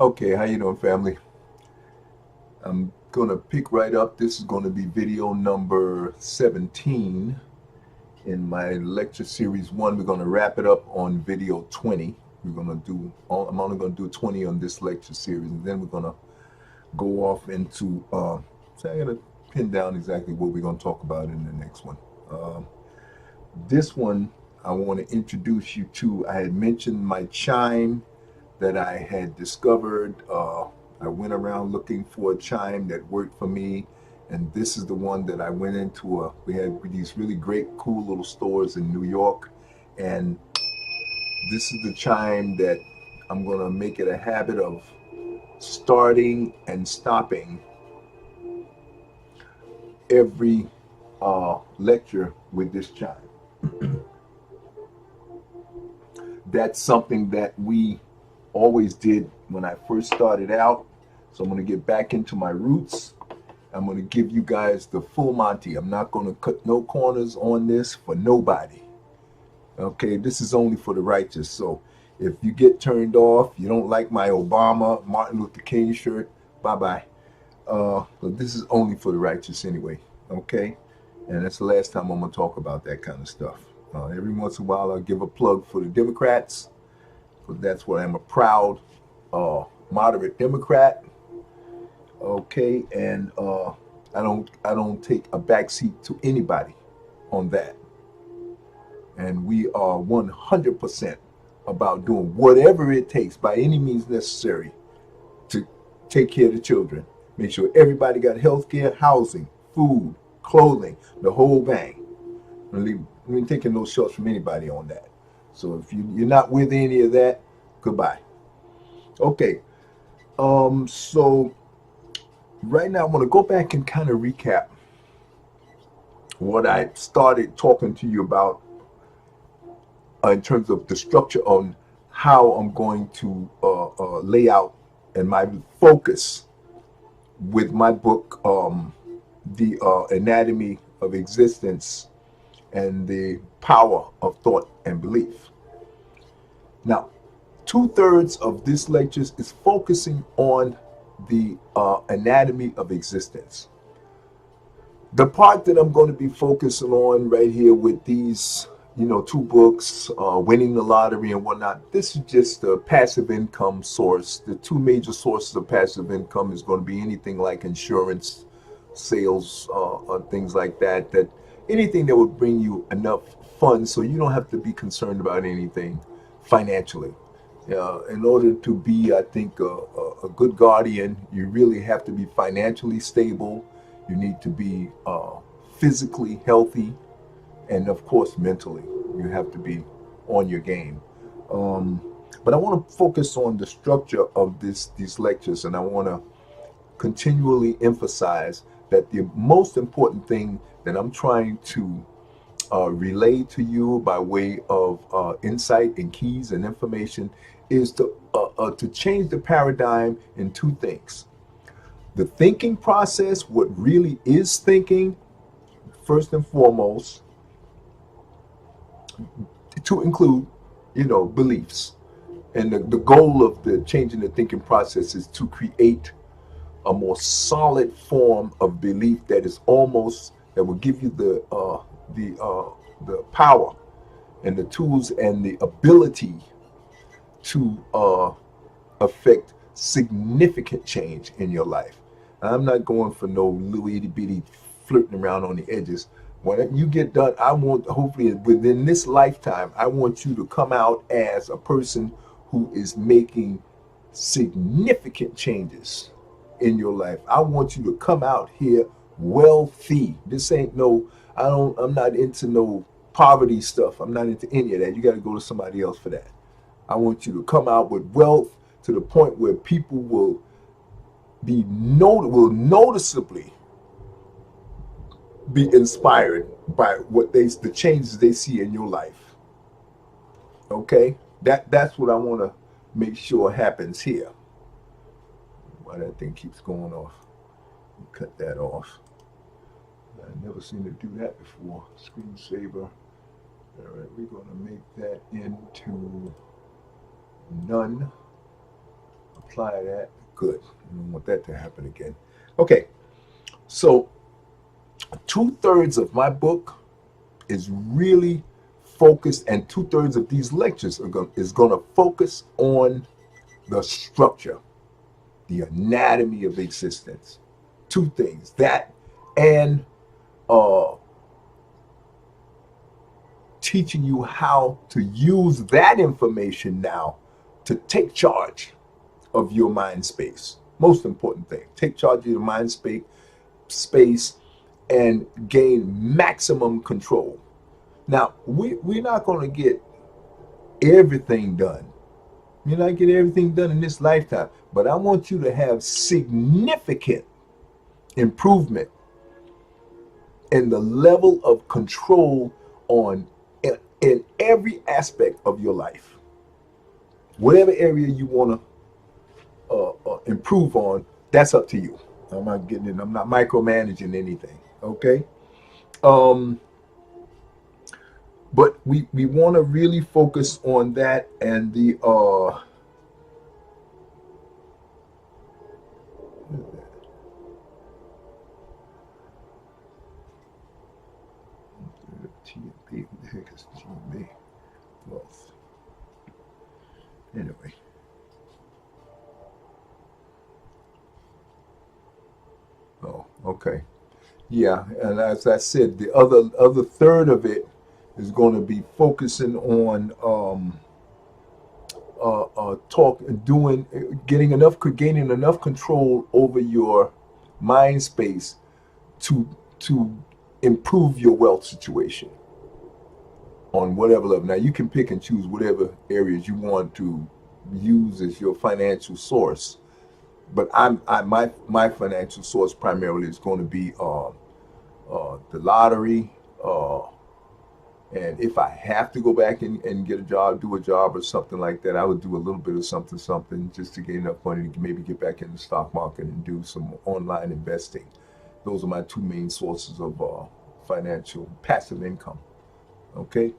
Okay, how you doing, family? I'm gonna pick right up. This is gonna be video number 17 in my lecture series one. We're gonna wrap it up on video 20. I'm only gonna do 20 on this lecture series, and then we're gonna go off into. So I gotta pin down exactly what we're gonna talk about in the next one. This one I want to introduce you to. I had mentioned my chime that I had discovered. I went around looking for a chime that worked for me, and this is the one that I went into. We had these really great, cool little stores in New York, and this is the chime that I'm gonna make it a habit of starting and stopping every lecture with this chime. That's something that we always did when I first started out. So I'm going to get back into my roots. I'm going to give you guys the full Monty. I'm not going to cut no corners on this for nobody. Okay, this is only for the righteous. So if you get turned off, you don't like my Obama, Martin Luther King shirt, bye-bye. But this is only for the righteous anyway. Okay, and that's the last time I'm going to talk about that kind of stuff. Every once in a while, I'll give a plug for the Democrats, because that's what I'm a proud, moderate Democrat. Okay, and I don't take a backseat to anybody on that. And we are 100% about doing whatever it takes by any means necessary to take care of the children. Make sure everybody got health care, housing, food, clothing, the whole bang. We ain't taking no shots from anybody on that. So if you're not with any of that, goodbye. Okay. So right now I'm gonna go back and kind of recap what I started talking to you about in terms of the structure on how I'm going to lay out and my focus with my book, The Anatomy of Existence and the Power of Thought and Belief. Now, two-thirds of this lecture is focusing on the anatomy of existence. The part that I'm going to be focusing on right here with these, two books, Winning the Lottery and whatnot, this is just a passive income source. The two major sources of passive income is going to be anything like insurance, sales, things like that, anything that would bring you enough funds so you don't have to be concerned about anything financially. In order to be, I think, a good guardian, you really have to be financially stable. You need to be physically healthy, and of course, mentally, you have to be on your game. Um, but I want to focus on the structure of these lectures, and I want to continually emphasize that the most important thing that I'm trying to relay to you by way of insight and keys and information is to change the paradigm in two things: the thinking process, what really is thinking, first and foremost, to include, beliefs. And the goal of the changing the thinking process is to create a more solid form of belief that is almost that will give you the power and the tools and the ability to affect significant change in your life. I'm not going for no little itty bitty flirting around on the edges. When you get done, I want, hopefully within this lifetime, I want you to come out as a person who is making significant changes in your life. I want you to come out here wealthy. This ain't no, I'm not into no poverty stuff. I'm not into any of that. You got to go to somebody else for that. I want you to come out with wealth to the point where people will noticeably be inspired by the changes they see in your life. Okay, that's what I want to make sure happens here. Why that thing keeps going off? Cut that off. I never seen it do that before. Screensaver. All right, we're going to make that into none. apply that. Good. I don't want that to happen again. Okay. So 2/3 of my book is really focused, and 2/3 of these lectures is going to focus on the structure, the anatomy of existence. Two things, that and teaching you how to use that information now to take charge of your mind space. Most important thing, take charge of your mind space and gain maximum control. Now, we're not going to get everything done. You're not get everything done in this lifetime, but I want you to have significant improvement in the level of control on in every aspect of your life. Whatever area you want to improve on, that's up to you. I'm not getting in. I'm not micromanaging anything. Okay. But we want to really focus on that and the TMP. What the heck is TMP? Well, anyway. Oh, okay. Yeah, and as I said, the other third of it is going to be focusing on gaining enough control over your mind space to improve your wealth situation on whatever level. Now you can pick and choose whatever areas you want to use as your financial source, but my financial source primarily is going to be the lottery, and if I have to go back and get a job, do a job or something like that, I would do a little bit of something just to get enough money to maybe get back in the stock market and do some online investing. Those are my two main sources of financial passive income. Okay.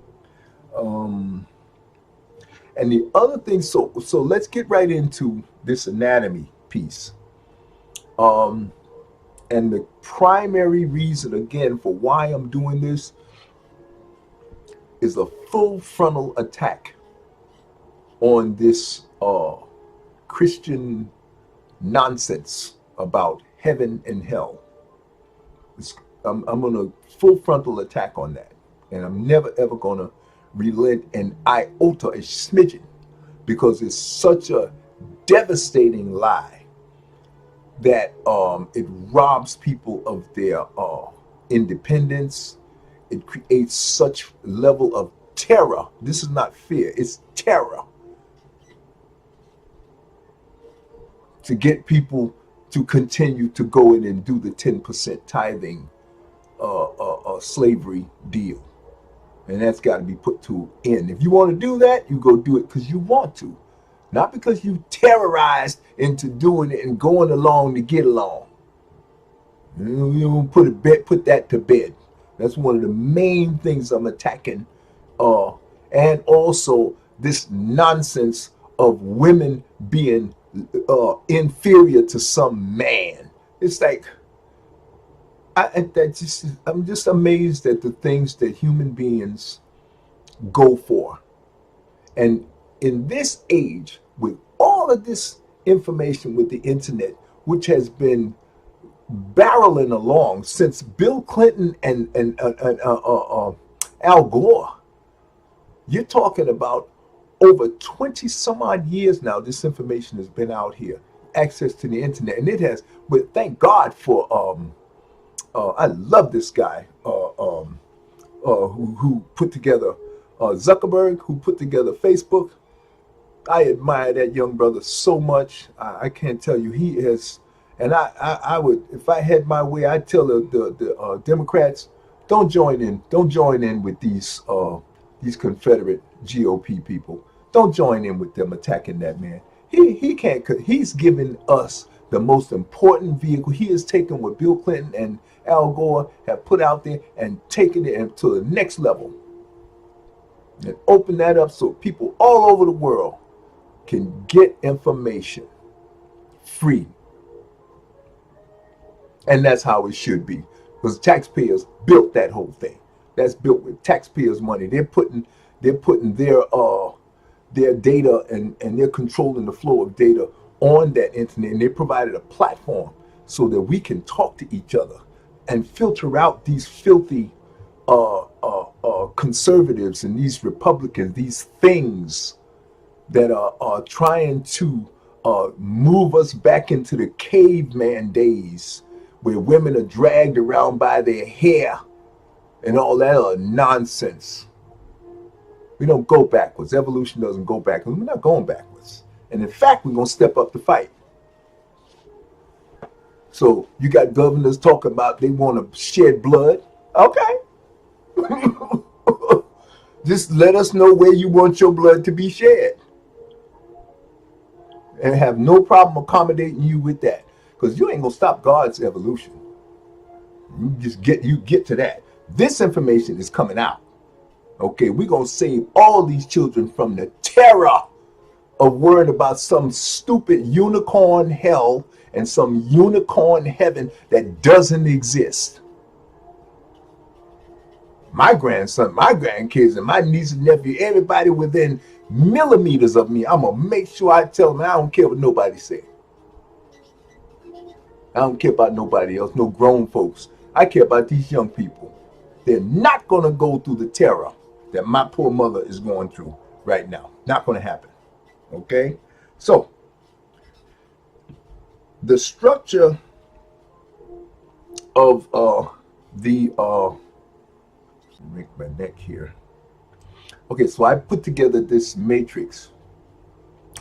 And the other thing, so let's get right into this anatomy piece. And the primary reason, again, for why I'm doing this is a full frontal attack on this Christian nonsense about heaven and hell. I'm going to full frontal attack on that, and I'm never ever going to relent an iota, a smidgen, because it's such a devastating lie that it robs people of their independence. It creates such level of terror. This is not fear, it's terror, to get people to continue to go in and do the 10% tithing slavery deal. And that's got to be put to end. If you want to do that, you go do it because you want to, not because you terrorized into doing it and going along to get along. You put that to bed. That's one of the main things I'm attacking. And also this nonsense of women being inferior to some man. It's like, I'm just amazed at the things that human beings go for. And in this age, with all of this information with the internet, which has been barreling along since Bill Clinton and Al Gore, you're talking about over 20 some odd years now. This information has been out here, access to the internet, and it has. But thank God for I love this guy who put together Zuckerberg, who put together Facebook. I admire that young brother so much. I can't tell you. He is, and I would, if I had my way, I'd tell the Democrats, don't join in with these Confederate GOP people. Don't join in with them attacking that man. He can't. He's given us the most important vehicle. He has taken what Bill Clinton and Al Gore have put out there and taken it to the next level, and open that up so people all over the world can get information. free. And that's how it should be, because taxpayers built that whole thing. That's built with taxpayers' money. They're putting their data, and they're controlling the flow of data on that internet, and they provided a platform so that we can talk to each other and filter out these filthy conservatives and these Republicans, these things that are trying to move us back into the caveman days where women are dragged around by their hair and all that other nonsense. We don't go backwards. Evolution doesn't go backwards. We're not going backwards. And in fact, we're going to step up the fight. So you got governors talking about they want to shed blood. Okay. Just let us know where you want your blood to be shed. And have no problem accommodating you with that. Because you ain't going to stop God's evolution. You get to that. This information is coming out. Okay, we're going to save all these children from the terror of worrying about some stupid unicorn hell and some unicorn heaven that doesn't exist. My grandson, my grandkids, and my niece and nephew, everybody within millimeters of me, I'm going to make sure I tell them I don't care what nobody says. I don't care about nobody else, no grown folks. I care about these young people. They're not going to go through the terror that my poor mother is going through right now. Not going to happen. Okay? So, the structure of make my neck here. Okay, so I put together this matrix,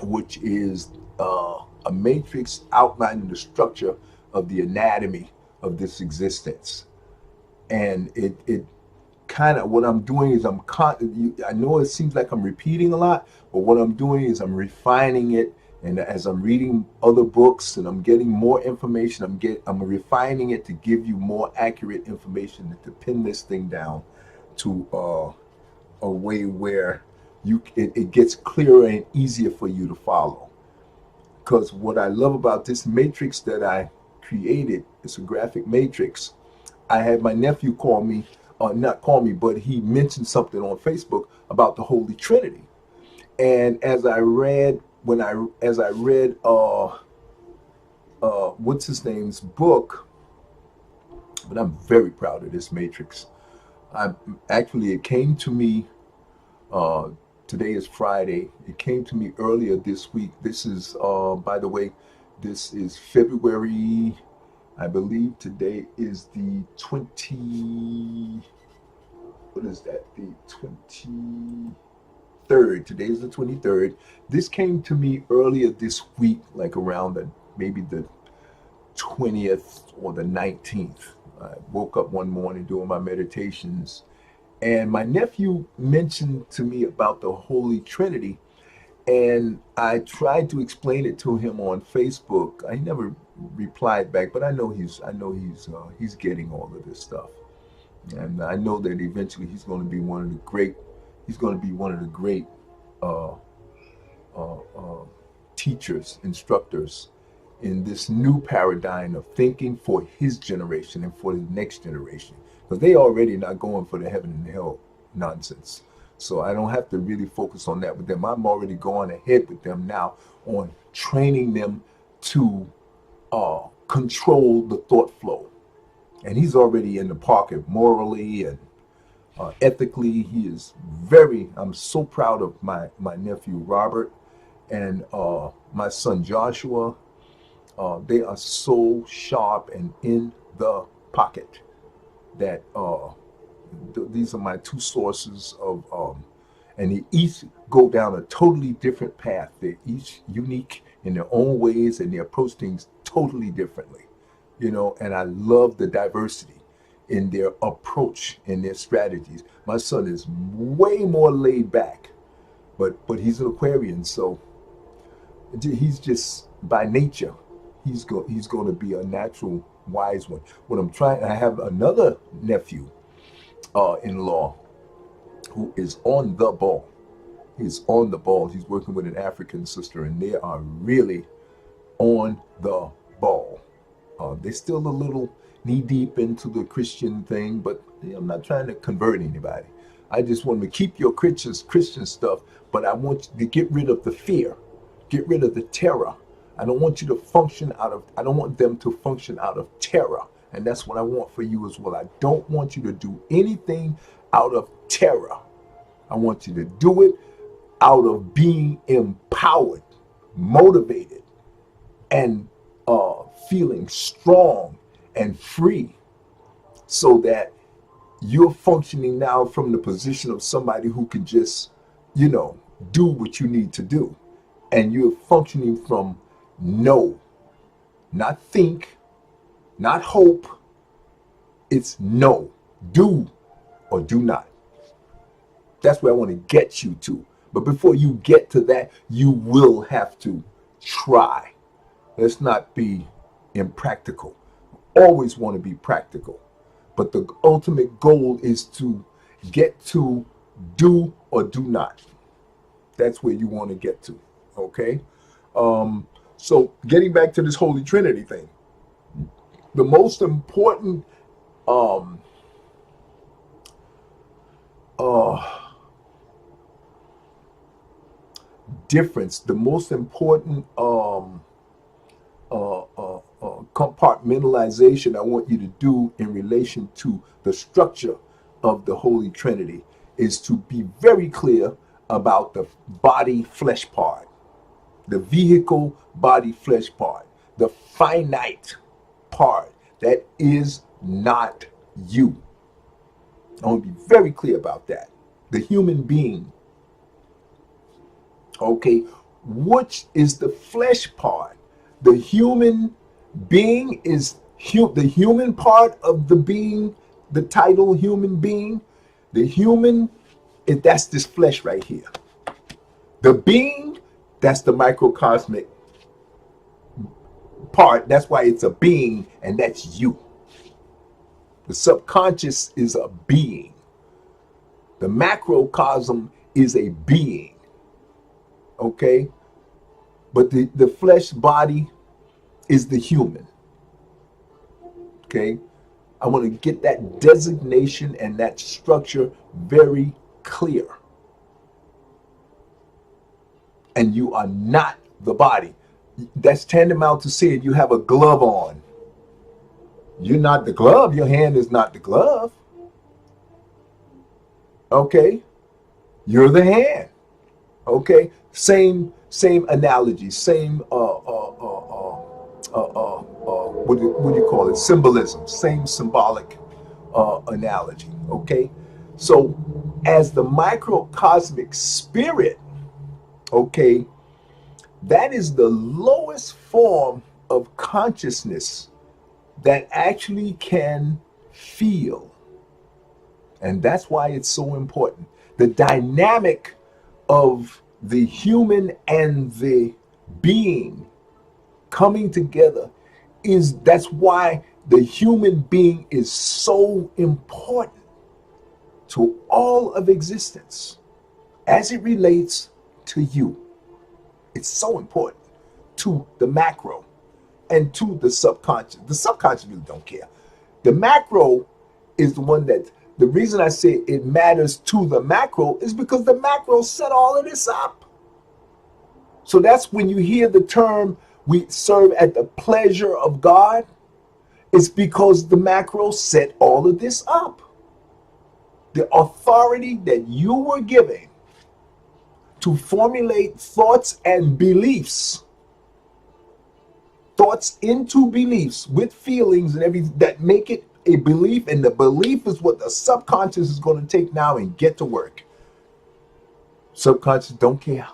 which is a matrix outlining the structure of the anatomy of this existence. And it kind of, what I'm doing is I know it seems like I'm repeating a lot, but what I'm doing is I'm refining it. And as I'm reading other books and I'm getting more information, I'm refining it to give you more accurate information to pin this thing down to a way where it gets clearer and easier for you to follow. Because what I love about this matrix that I created, it's a graphic matrix. I had my nephew not call me, but he mentioned something on Facebook about the Holy Trinity. And as I read what's his name's book, but I'm very proud of this matrix. It came to me, today is Friday. It came to me earlier this week. This is, by the way, this is February, I believe today is the 23rd. Today is the 23rd. This came to me earlier this week, like around maybe the 20th or the 19th. I woke up one morning doing my meditations, and my nephew mentioned to me about the Holy Trinity, and I tried to explain it to him on Facebook. I never replied back, but I know he's getting all of this stuff, and I know that eventually he's going to be one of the great teachers, instructors in this new paradigm of thinking for his generation and for the next generation, because they already not going for the heaven and hell nonsense. So I don't have to really focus on that with them. I'm already going ahead with them now on training them to control the thought flow. And he's already in the pocket morally and ethically. He is I'm so proud of my nephew Robert and my son Joshua. They are so sharp and in the pocket that these are my two sources of, and they each go down a totally different path. They're each unique in their own ways, and they approach things totally differently, and I love the diversity in their approach and their strategies. My son is way more laid back, but he's an Aquarian, so he's just by nature, he's going to be a natural wise one. I have another nephew in-law who is on the ball. He's on the ball. He's working with an African sister, and they are really on the ball. They're still a little knee deep into the Christian thing, but I'm not trying to convert anybody. I just want to keep your Christian stuff, but I want you to get rid of the fear, get rid of the terror. I don't want you to function out of, I don't want them to function out of terror. And that's what I want for you as well. I don't want you to do anything out of terror. I want you to do it out of being empowered, motivated, and feeling strong and free, so that you're functioning now from the position of somebody who can just, do what you need to do. And you're functioning from know, not think, not hope. It's know, do or do not. That's where I want to get you to. But before you get to that, you will have to try. Let's not be impractical. Always want to be practical. But the ultimate goal is to get to do or do not. That's where you want to get to. Okay? So getting back to this Holy Trinity thing, the most important difference, the most important compartmentalization I want you to do in relation to the structure of the Holy Trinity is to be very clear about the body flesh part, the vehicle body flesh part, the finite part that is not you. I want to be very clear about that. The human being. Okay, which is the flesh part? The human being is the human part of the being, the title human being. The human, that's this flesh right here. The being, that's the microcosmic part. That's why it's a being, and that's you. The subconscious is a being. The macrocosm is a being. Okay? But the flesh body is the human. Okay? I want to get that designation and that structure very clear. And you are not the body. That's tantamount to saying you have a glove on. You're not the glove. Your hand is not the glove. Okay? You're the hand. Okay? Same analogy, same what do you call it? Symbolism, same symbolic analogy. Okay? So as the microcosmic spirit, okay, that is the lowest form of consciousness that actually can feel. And that's why it's so important. The dynamic of the human and the being coming together that's why the human being is so important to all of existence as it relates to you. It's so important to the macro and to the subconscious. The subconscious really don't care. The macro is the one that, the reason I say it matters to the macro is because the macro set all of this up. So that's when you hear the term, we serve at the pleasure of God, it's because the macro set all of this up. The authority that you were given to formulate thoughts and beliefs, thoughts into beliefs with feelings and everything that make it a belief, and the belief is what the subconscious is going to take now and get to work. Subconscious don't care.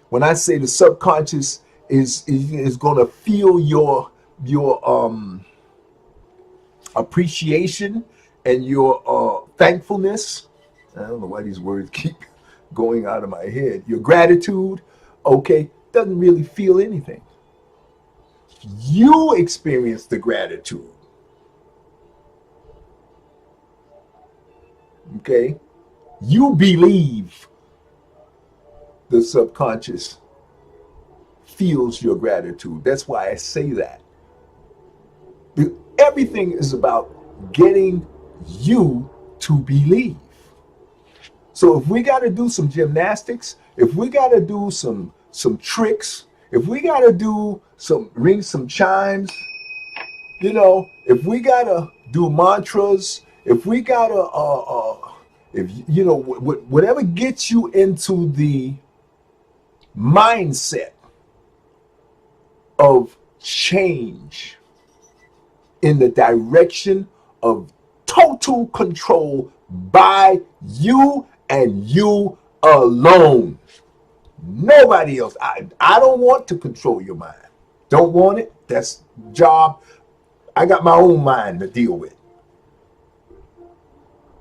When I say the subconscious is going to feel your appreciation and your thankfulness. I don't know why these words keep going out of my head. Your gratitude, okay, doesn't really feel anything. You experience the gratitude. Okay? You believe the subconscious feels your gratitude. That's why I say that. Everything is about getting you to believe. So if we got to do some gymnastics, if we got to do some tricks, if we got to do ring some chimes, if we got to do mantras, if we got to if whatever gets you into the mindset of change in the direction of total control by you and you alone. Nobody else. I don't want to control your mind. Don't want it. That's job. I got my own mind to deal with.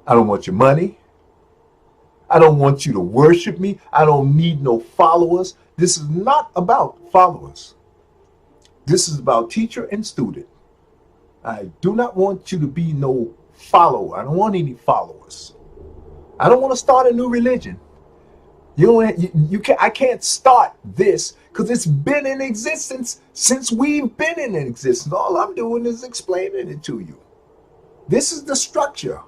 I don't want your money. I don't want you to worship me. I don't need no followers. This is not about followers. This is about teacher and student. I do not want you to be no follower. I don't want any followers. I don't want to start a new religion. I can't start this because it's been in existence since we've been in existence. All I'm doing is explaining it to you. This is the structure.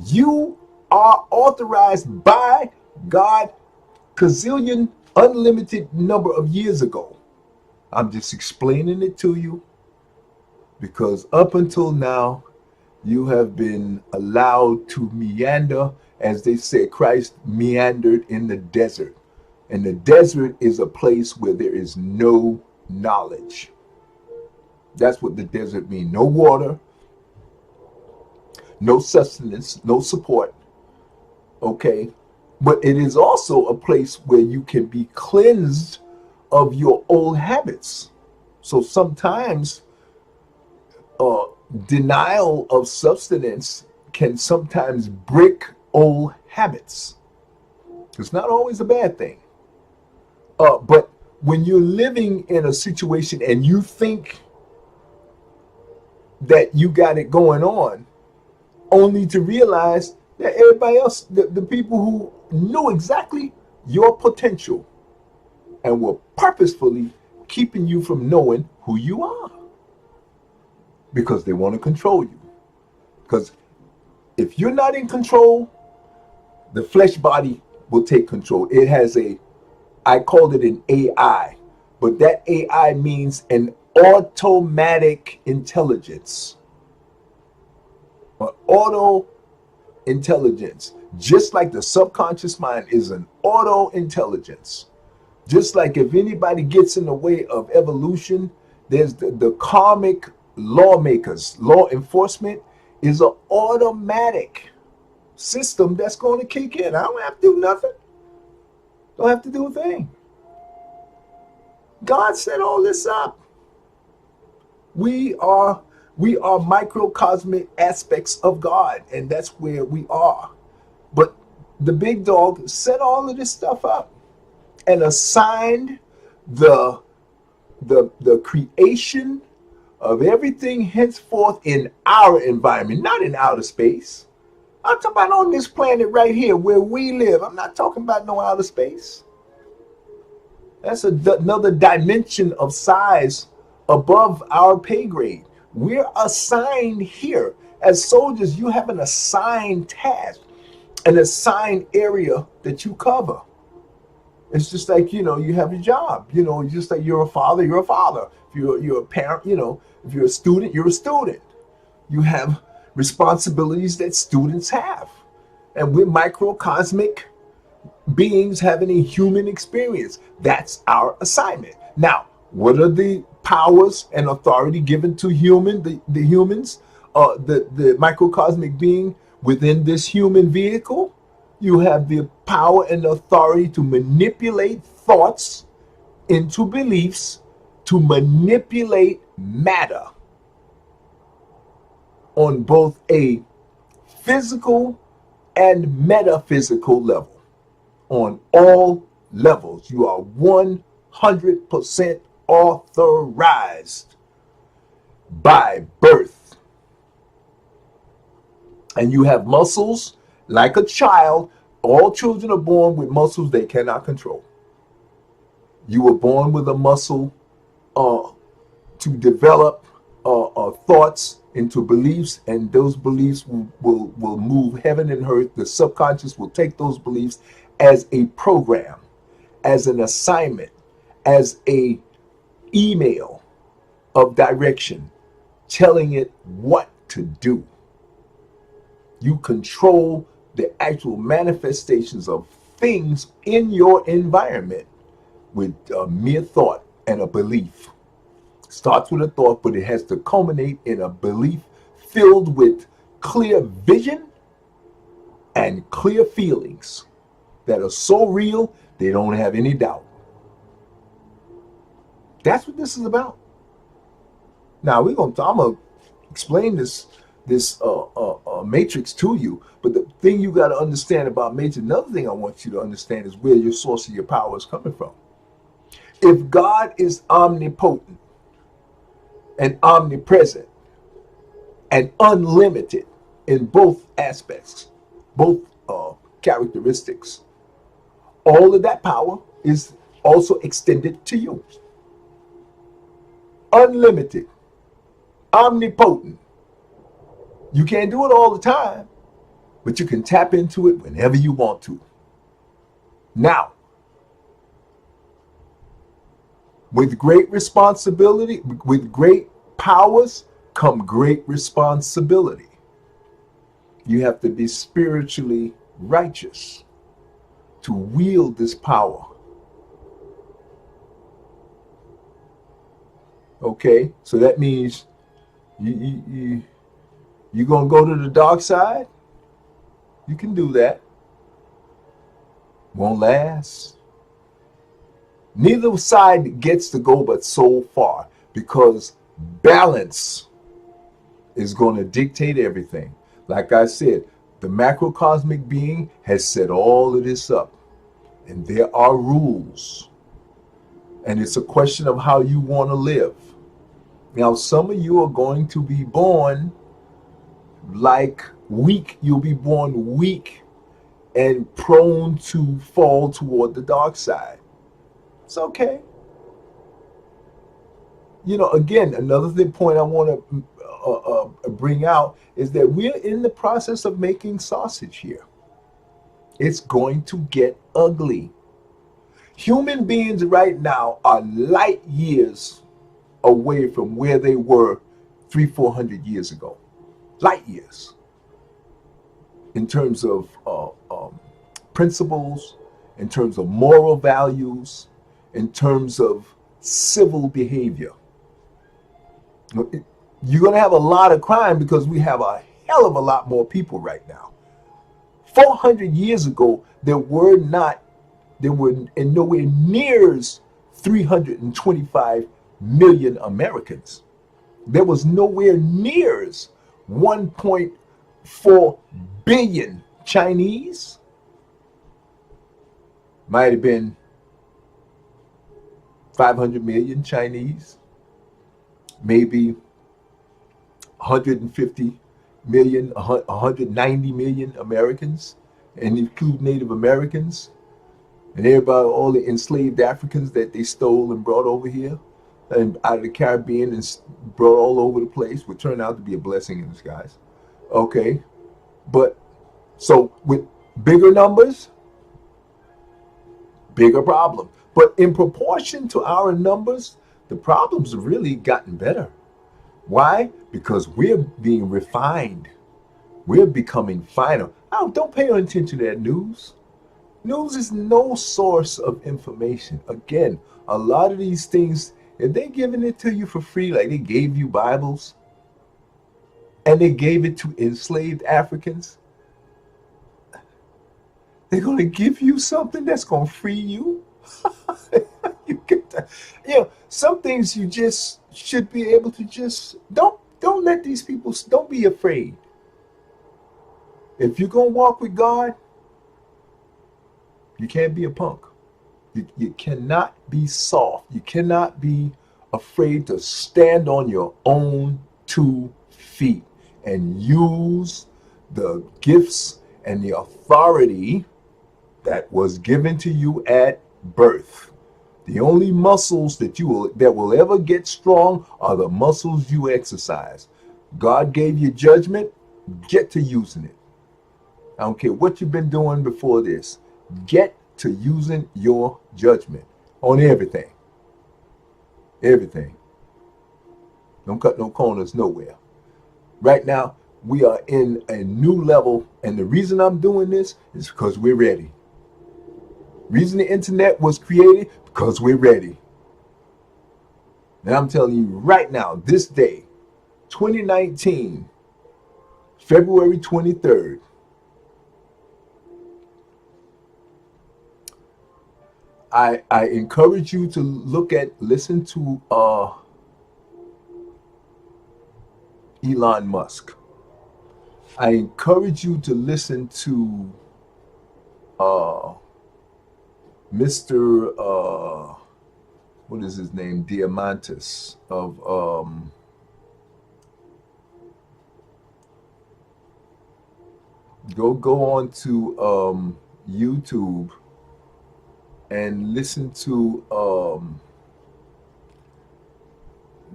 You are authorized by God gazillion unlimited number of years ago. I'm just explaining it to you because up until now, you have been allowed to meander. As they said, Christ meandered in the desert. And the desert is a place where there is no knowledge. That's what the desert means. No water, no sustenance, no support. Okay? But it is also a place where you can be cleansed of your old habits. So sometimes denial of substance can sometimes break old habits. It's not always a bad thing. But when you're living in a situation and you think that you got it going on, only to realize that everybody else, the people who knew exactly your potential and were purposefully keeping you from knowing who you are because they want to control you. Because if you're not in control, the flesh body will take control. It has I called it an AI, but that AI means an automatic intelligence. An auto intelligence. Just like the subconscious mind is an auto intelligence. Just like if anybody gets in the way of evolution, there's the karmic lawmakers. Law enforcement is an automatic system that's going to kick in. I don't have to do nothing. Don't have to do a thing. God set all this up. We are microcosmic aspects of God, and that's where we are. But the big dog set all of this stuff up and assigned the creation of everything henceforth in our environment, not in outer space. I'm talking about on this planet right here where we live. I'm not talking about no outer space. That's another dimension of size above our pay grade. We're assigned here. As soldiers, you have an assigned task, an assigned area that you cover. It's just like, you have your job. Just like you're a father, you're a father. If you're a parent, if you're a student, you're a student. You have responsibilities that students have. And we're microcosmic beings having a human experience. That's our assignment. Now, what are the powers and authority given to the humans, the microcosmic being within this human vehicle? You have the power and authority to manipulate thoughts into beliefs, to manipulate matter on both a physical and metaphysical level. On all levels, you are 100% authorized by birth. And you have muscles like a child. All children are born with muscles they cannot control. You were born with a muscle to develop thoughts into beliefs, and those beliefs will move heaven and earth. The subconscious will take those beliefs as a program, as an assignment, as a email of direction, telling it what to do. You control the actual manifestations of things in your environment with a mere thought and a belief. Starts with a thought, but it has to culminate in a belief filled with clear vision and clear feelings that are so real they don't have any doubt. That's what this is about. Now I'm gonna explain this matrix to you, but the thing you got to understand about matrix, another thing I want you to understand is where your source of your power is coming from. If God is omnipotent and omnipresent and unlimited in both aspects, both characteristics, all of that power is also extended to you. Unlimited, omnipotent. You can't do it all the time, but you can tap into it whenever you want to. Now, with great responsibility, with great powers, come great responsibility. You have to be spiritually righteous to wield this power. Okay, so that means you're going to go to the dark side? You can do that. Won't last. Neither side gets to go but so far, because balance is going to dictate everything. Like I said, the macrocosmic being has set all of this up, and there are rules, and it's a question of how you want to live. Now, some of you are going to be born like weak. You'll be born weak and prone to fall toward the dark side. It's okay. You know, again, another point I want to bring out is that we're in the process of making sausage here. It's going to get ugly. Human beings right now are light years away from where they were 300-400 years ago. Light years. In terms of principles, in terms of moral values, in terms of civil behavior. You're going to have a lot of crime because we have a hell of a lot more people right now. 400 years ago, there were nowhere near 325 million Americans. There was nowhere near 1.4 billion Chinese. Might have been 500 million Chinese, maybe 150 million, 190 million Americans, and include Native Americans, and everybody, all the enslaved Africans that they stole and brought over here and out of the Caribbean and brought all over the place, would turn out to be a blessing in disguise. Okay, but so with bigger numbers, bigger problem. But in proportion to our numbers, the problems have really gotten better. Why? Because we're being refined. We're becoming finer. Oh, don't pay attention to that news. News is no source of information. Again, a lot of these things, if they're giving it to you for free, like they gave you Bibles, and they gave it to enslaved Africans, they're going to give you something that's going to free you. You get that? You know, some things you just should be able to just don't let these people. Don't be afraid. If you're gonna walk with God, you can't be a punk. You cannot be soft. You cannot be afraid to stand on your own 2 feet and use the gifts and the authority that was given to you at birth. The only muscles that will ever get strong are the muscles you exercise. God gave you judgment, get to using it. I don't care what you've been doing before this. Get to using your judgment on everything. Everything. Don't cut no corners nowhere. Right now, we are in a new level, and the reason I'm doing this is because we're ready. Reason the internet was created, because we're ready. And I'm telling you right now, this day, 2019, February 23rd, I encourage you to listen to Elon Musk. I encourage you to listen to Mr. What is his name? Diamantis of go on to YouTube and listen to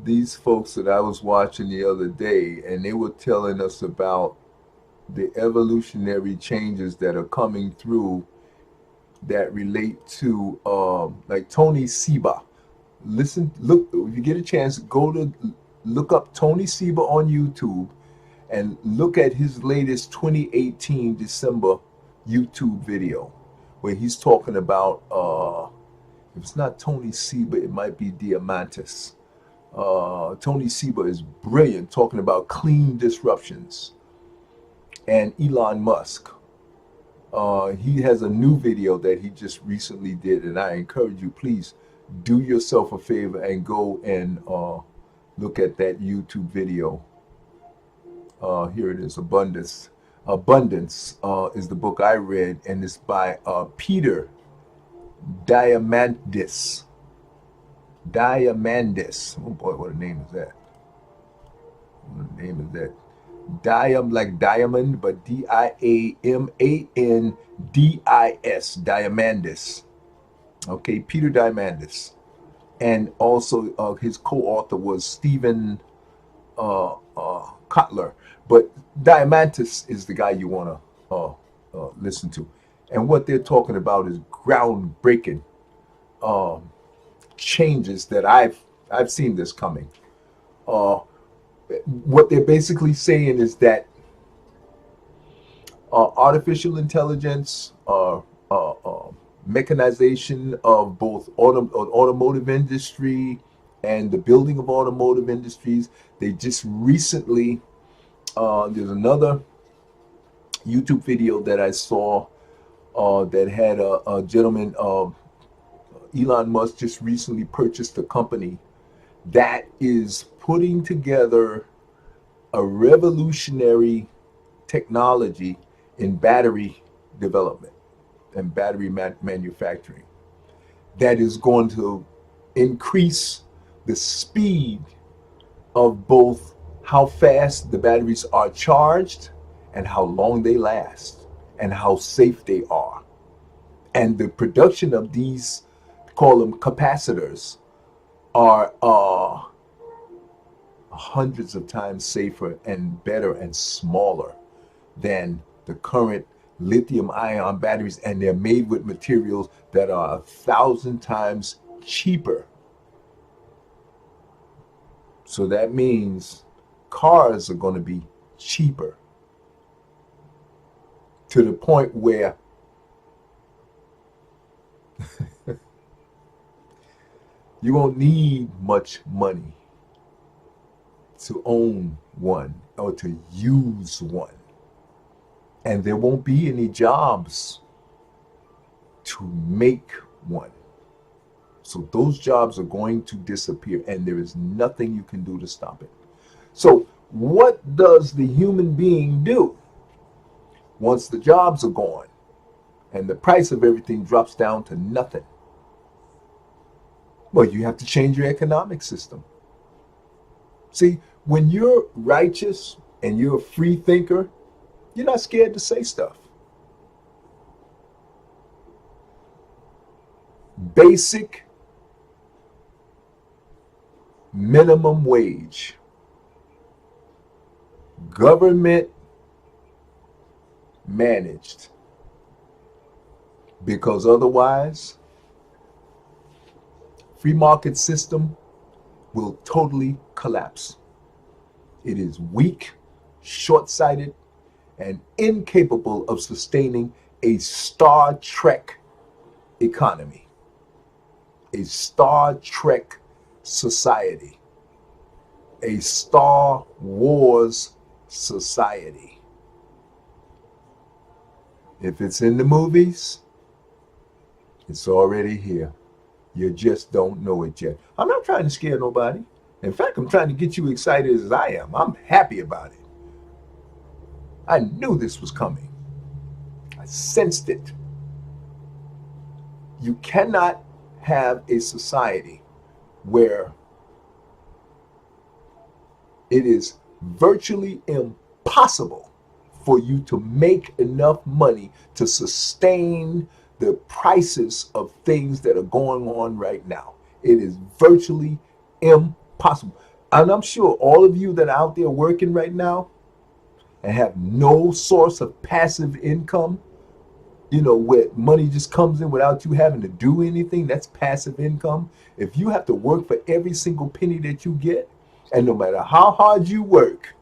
these folks that I was watching the other day, and they were telling us about the evolutionary changes that are coming through that relate to like Tony Seba. Look, if you get a chance, look up Tony Seba on YouTube and look at his latest 2018 December YouTube video where he's talking about if it's not Tony Seba, it might be Diamantis. Tony Seba is brilliant talking about clean disruptions. And Elon Musk, he has a new video that he just recently did, and I encourage you, please do yourself a favor and go and look at that YouTube video. Here it is, Abundance. Abundance is the book I read, and it's by Peter Diamandis. Diamandis. Oh boy, what a name is that? What a name is that? Like diamond, but Diamandis. Diamandis. Okay, Peter Diamandis. And also his co-author was Stephen Kotler. But Diamantis is the guy you want to listen to. And what they're talking about is groundbreaking changes that I've seen this coming. What they're basically saying is that artificial intelligence, mechanization of both automotive industry and the building of automotive industries. They just recently, there's another YouTube video that I saw that had a gentleman, Elon Musk just recently purchased a company that is putting together a revolutionary technology in battery development and battery manufacturing that is going to increase the speed of both how fast the batteries are charged and how long they last and how safe they are. And the production of these, call them capacitors, are hundreds of times safer and better and smaller than the current lithium-ion batteries, and they're made with materials that are 1,000 times cheaper. So that means cars are going to be cheaper to the point where you won't need much money to own one or to use one. And there won't be any jobs to make one. So those jobs are going to disappear, and there is nothing you can do to stop it. So what does the human being do once the jobs are gone and the price of everything drops down to nothing? Well, you have to change your economic system. See, when you're righteous and you're a free thinker, you're not scared to say stuff. Basic minimum wage. Government managed. Because otherwise, free market system will totally collapse. It is weak, short-sighted, and incapable of sustaining a Star Trek economy, a Star Trek society, a Star Wars society. If it's in the movies, it's already here. You just don't know it yet. I'm not trying to scare nobody. In fact, I'm trying to get you excited as I am. I'm happy about it. I knew this was coming. I sensed it. You cannot have a society where it is virtually impossible for you to make enough money to sustain the prices of things that are going on right now. It is virtually impossible. And I'm sure all of you that are out there working right now and have no source of passive income, you know, where money just comes in without you having to do anything, that's passive income. If you have to work for every single penny that you get, and no matter how hard you work,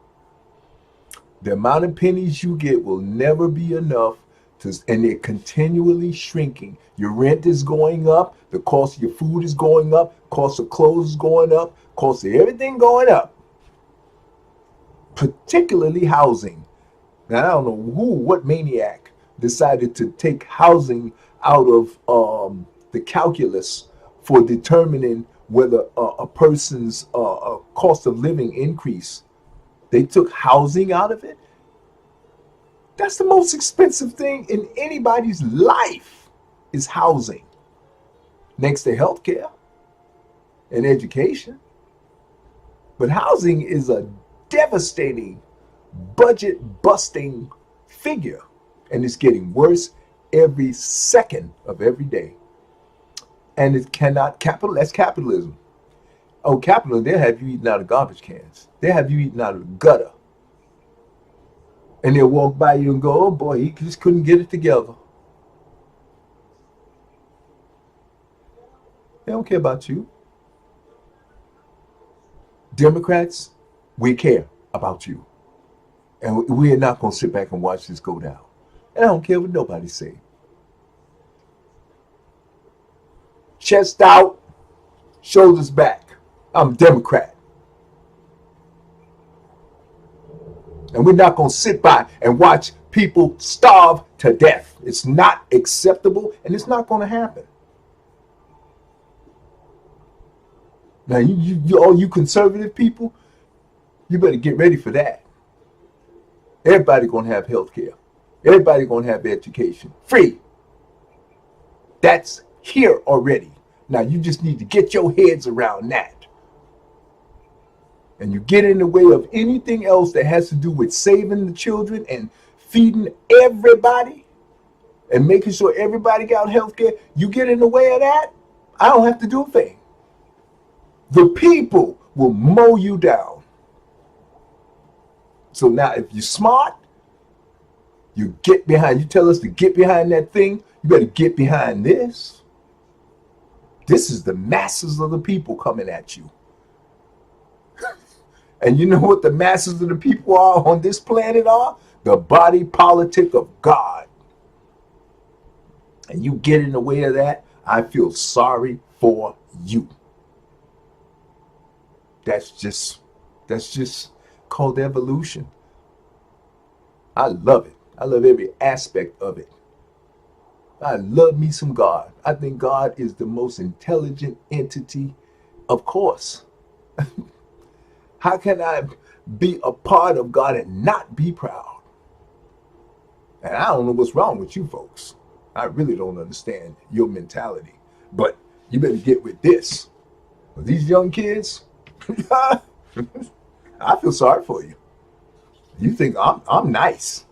the amount of pennies you get will never be enough to, and they're continually shrinking. Your rent is going up, the cost of your food is going up, cost of clothes is going up, cost of everything going up. Particularly housing. Now, I don't know what maniac decided to take housing out of the calculus for determining whether a person's cost of living increase. They took housing out of it. That's the most expensive thing in anybody's life is housing. Next to healthcare and education. But housing is a devastating, budget-busting figure. And it's getting worse every second of every day. And it cannot, that's capitalism. Oh, capitalism, they'll have you eating out of garbage cans. They'll have you eating out of the gutter. And they'll walk by you and go, oh boy, he just couldn't get it together. They don't care about you. Democrats, we care about you. And we are not going to sit back and watch this go down. And I don't care what nobody say. Chest out, shoulders back. I'm a Democrat. And we're not going to sit by and watch people starve to death. It's not acceptable, and it's not going to happen. Now, all you conservative people, you better get ready for that. Everybody going to have health care. Everybody going to have education. Free. That's here already. Now, you just need to get your heads around that. And you get in the way of anything else that has to do with saving the children and feeding everybody and making sure everybody got health care. You get in the way of that, I don't have to do a thing. The people will mow you down. So now if you're smart, you get behind, you tell us to get behind that thing, you better get behind this. This is the masses of the people coming at you. And you know what the masses of the people are on this planet are? The body politic of God. And you get in the way of that, I feel sorry for you. That's just called evolution. I love it. I love every aspect of it. I love me some God. I think God is the most intelligent entity, of course. How can I be a part of God and not be proud? And I don't know what's wrong with you folks. I really don't understand your mentality. But you better get with this. These young kids, I feel sorry for you. You think I'm nice.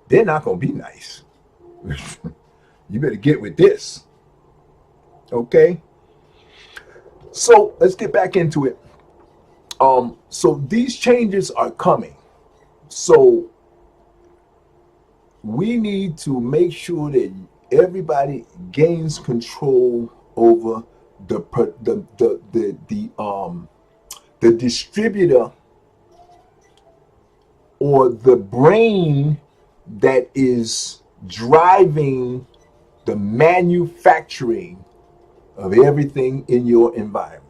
They're not going to be nice. You better get with this. Okay? So let's get back into it. So these changes are coming. So we need to make sure that everybody gains control over the distributor or the brain that is driving the manufacturing of everything in your environment.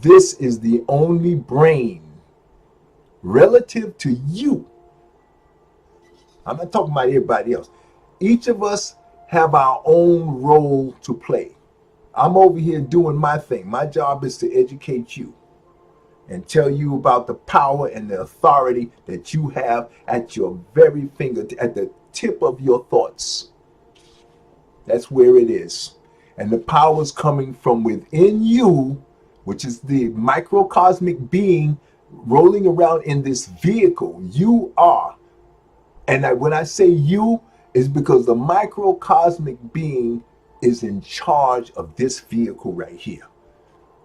This is the only brain relative to you. I'm not talking about everybody else. Each of us have our own role to play. I'm over here doing my thing. My job is to educate you and tell you about the power and the authority that you have at your very finger, at the tip of your thoughts. That's where it is. And the power is coming from within you, which is the microcosmic being rolling around in this vehicle. You are. And when I say you, is because the microcosmic being is in charge of this vehicle right here.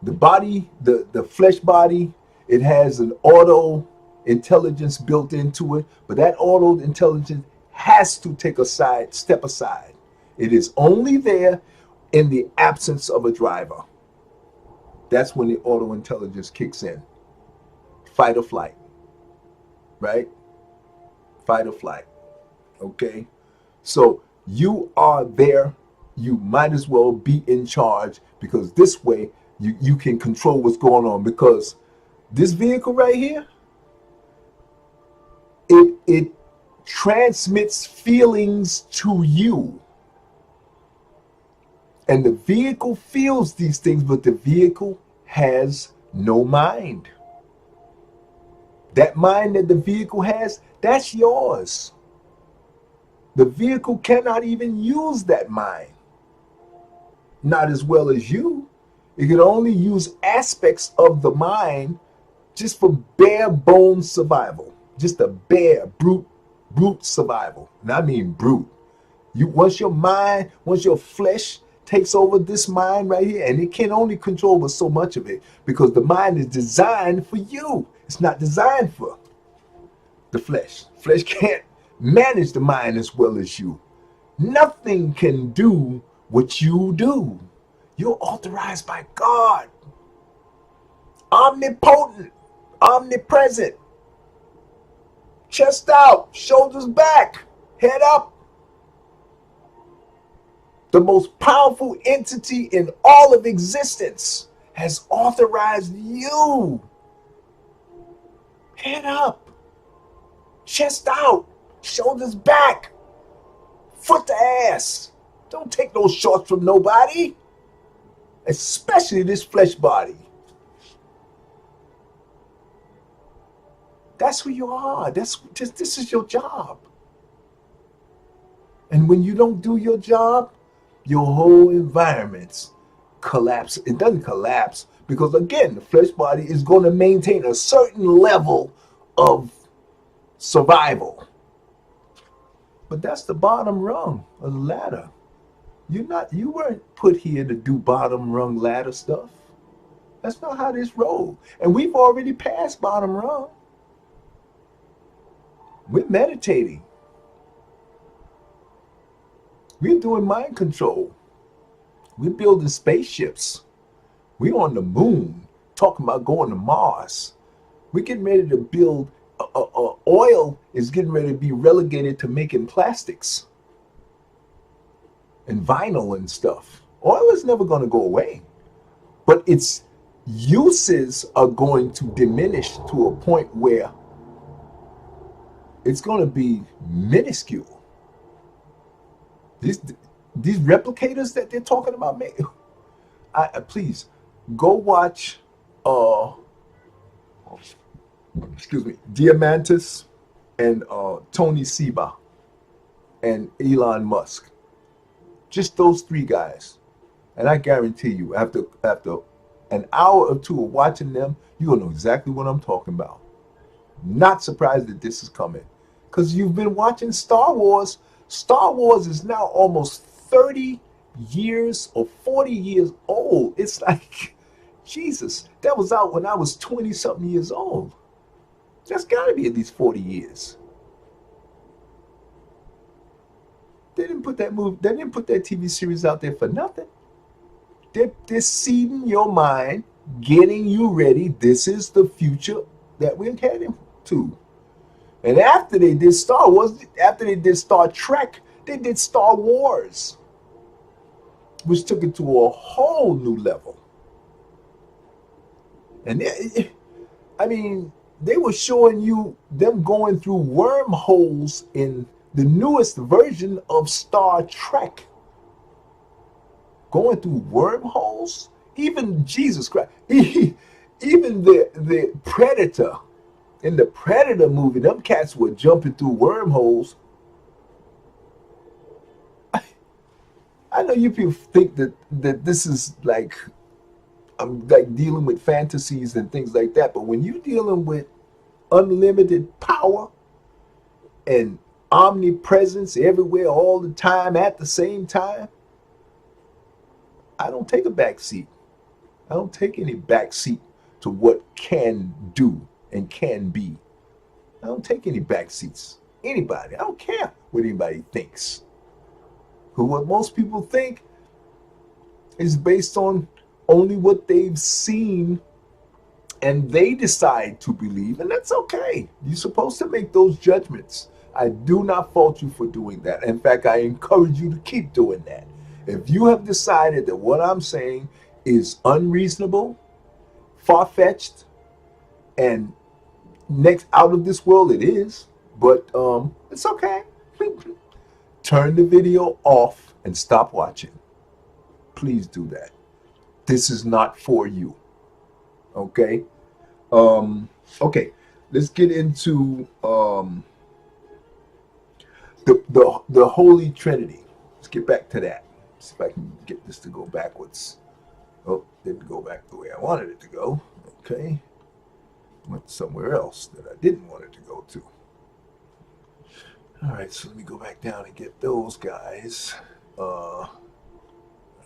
The body, the flesh body, it has an auto intelligence built into it, but that auto intelligence has to take a step aside. It is only there in the absence of a driver. That's when the auto intelligence kicks in. Fight or flight, right? Fight or flight. Okay, so you are there. You might as well be in charge, because this way you can control what's going on. Because this vehicle right here, it transmits feelings to you, and the vehicle feels these things, but the vehicle has no mind. That mind that the vehicle has, that's yours. The vehicle cannot even use that mind. Not as well as you. It can only use aspects of the mind just for bare bones survival. Just a bare, brute survival. And I mean brute. Once your flesh takes over this mind right here, and it can only control so much of it, because the mind is designed for you. It's not designed for the flesh. Flesh can't manage the mind as well as you. Nothing can do what you do. You're authorized by God. Omnipotent, omnipresent. Chest out, shoulders back, head up. The most powerful entity in all of existence has authorized you. Head up, chest out, shoulders back, foot to ass. Don't take no shorts from nobody, especially this flesh body. That's who you are. This is your job. And when you don't do your job, your whole environment collapses. It doesn't collapse because, again, the flesh body is going to maintain a certain level of survival. But that's the bottom rung of the ladder. You weren't put here to do bottom rung ladder stuff. That's not how this rolls. And we've already passed bottom rung. We're meditating. We're doing mind control. We're building spaceships. We're on the moon, talking about going to Mars. We're getting ready to build, oil is getting ready to be relegated to making plastics and vinyl and stuff. Oil is never going to go away, but its uses are going to diminish to a point where it's going to be minuscule. These replicators that they're talking about, man, please go watch Diamantis and Tony Seba and Elon Musk. Just those three guys. And I guarantee you, after an hour or two of watching them, you're going to know exactly what I'm talking about. Not surprised that this is coming. Because you've been watching Star Wars. Star Wars is now almost 30 years or 40 years old. It's like Jesus, that was out when I was 20 something years old. That's got to be at least 40 years. They didn't put that movie, they didn't put that TV series out there for nothing. They're seeding your mind, getting you ready. This is the future that we're heading to. And after they did Star Wars, after they did Star Trek, they did Star Wars, which took it to a whole new level. And I mean, they were showing you them going through wormholes in the newest version of Star Trek. Going through wormholes? Even Jesus Christ, even the Predator, in the Predator movie, them cats were jumping through wormholes. I know you people think that this is like, I'm like dealing with fantasies and things like that, but when you're dealing with unlimited power and omnipresence everywhere all the time at the same time, I don't take a back seat. I don't take any back seat to what can do and can be. I don't take any back seats. Anybody. I don't care what anybody thinks. What most people think is based on only what they've seen and they decide to believe, and that's okay. You're supposed to make those judgments. I do not fault you for doing that. In fact, I encourage you to keep doing that. If you have decided that what I'm saying is unreasonable, far-fetched, and next out of this world, it is, but it's okay. Turn the video off and stop watching. Please do that. This is not for you. Okay? Okay, let's get into the Holy Trinity. Let's get back to that. See if I can get this to go backwards. Oh, didn't go back the way I wanted it to go. Okay. Went somewhere else that I didn't want it to go to. All right, so let me go back down and get those guys. All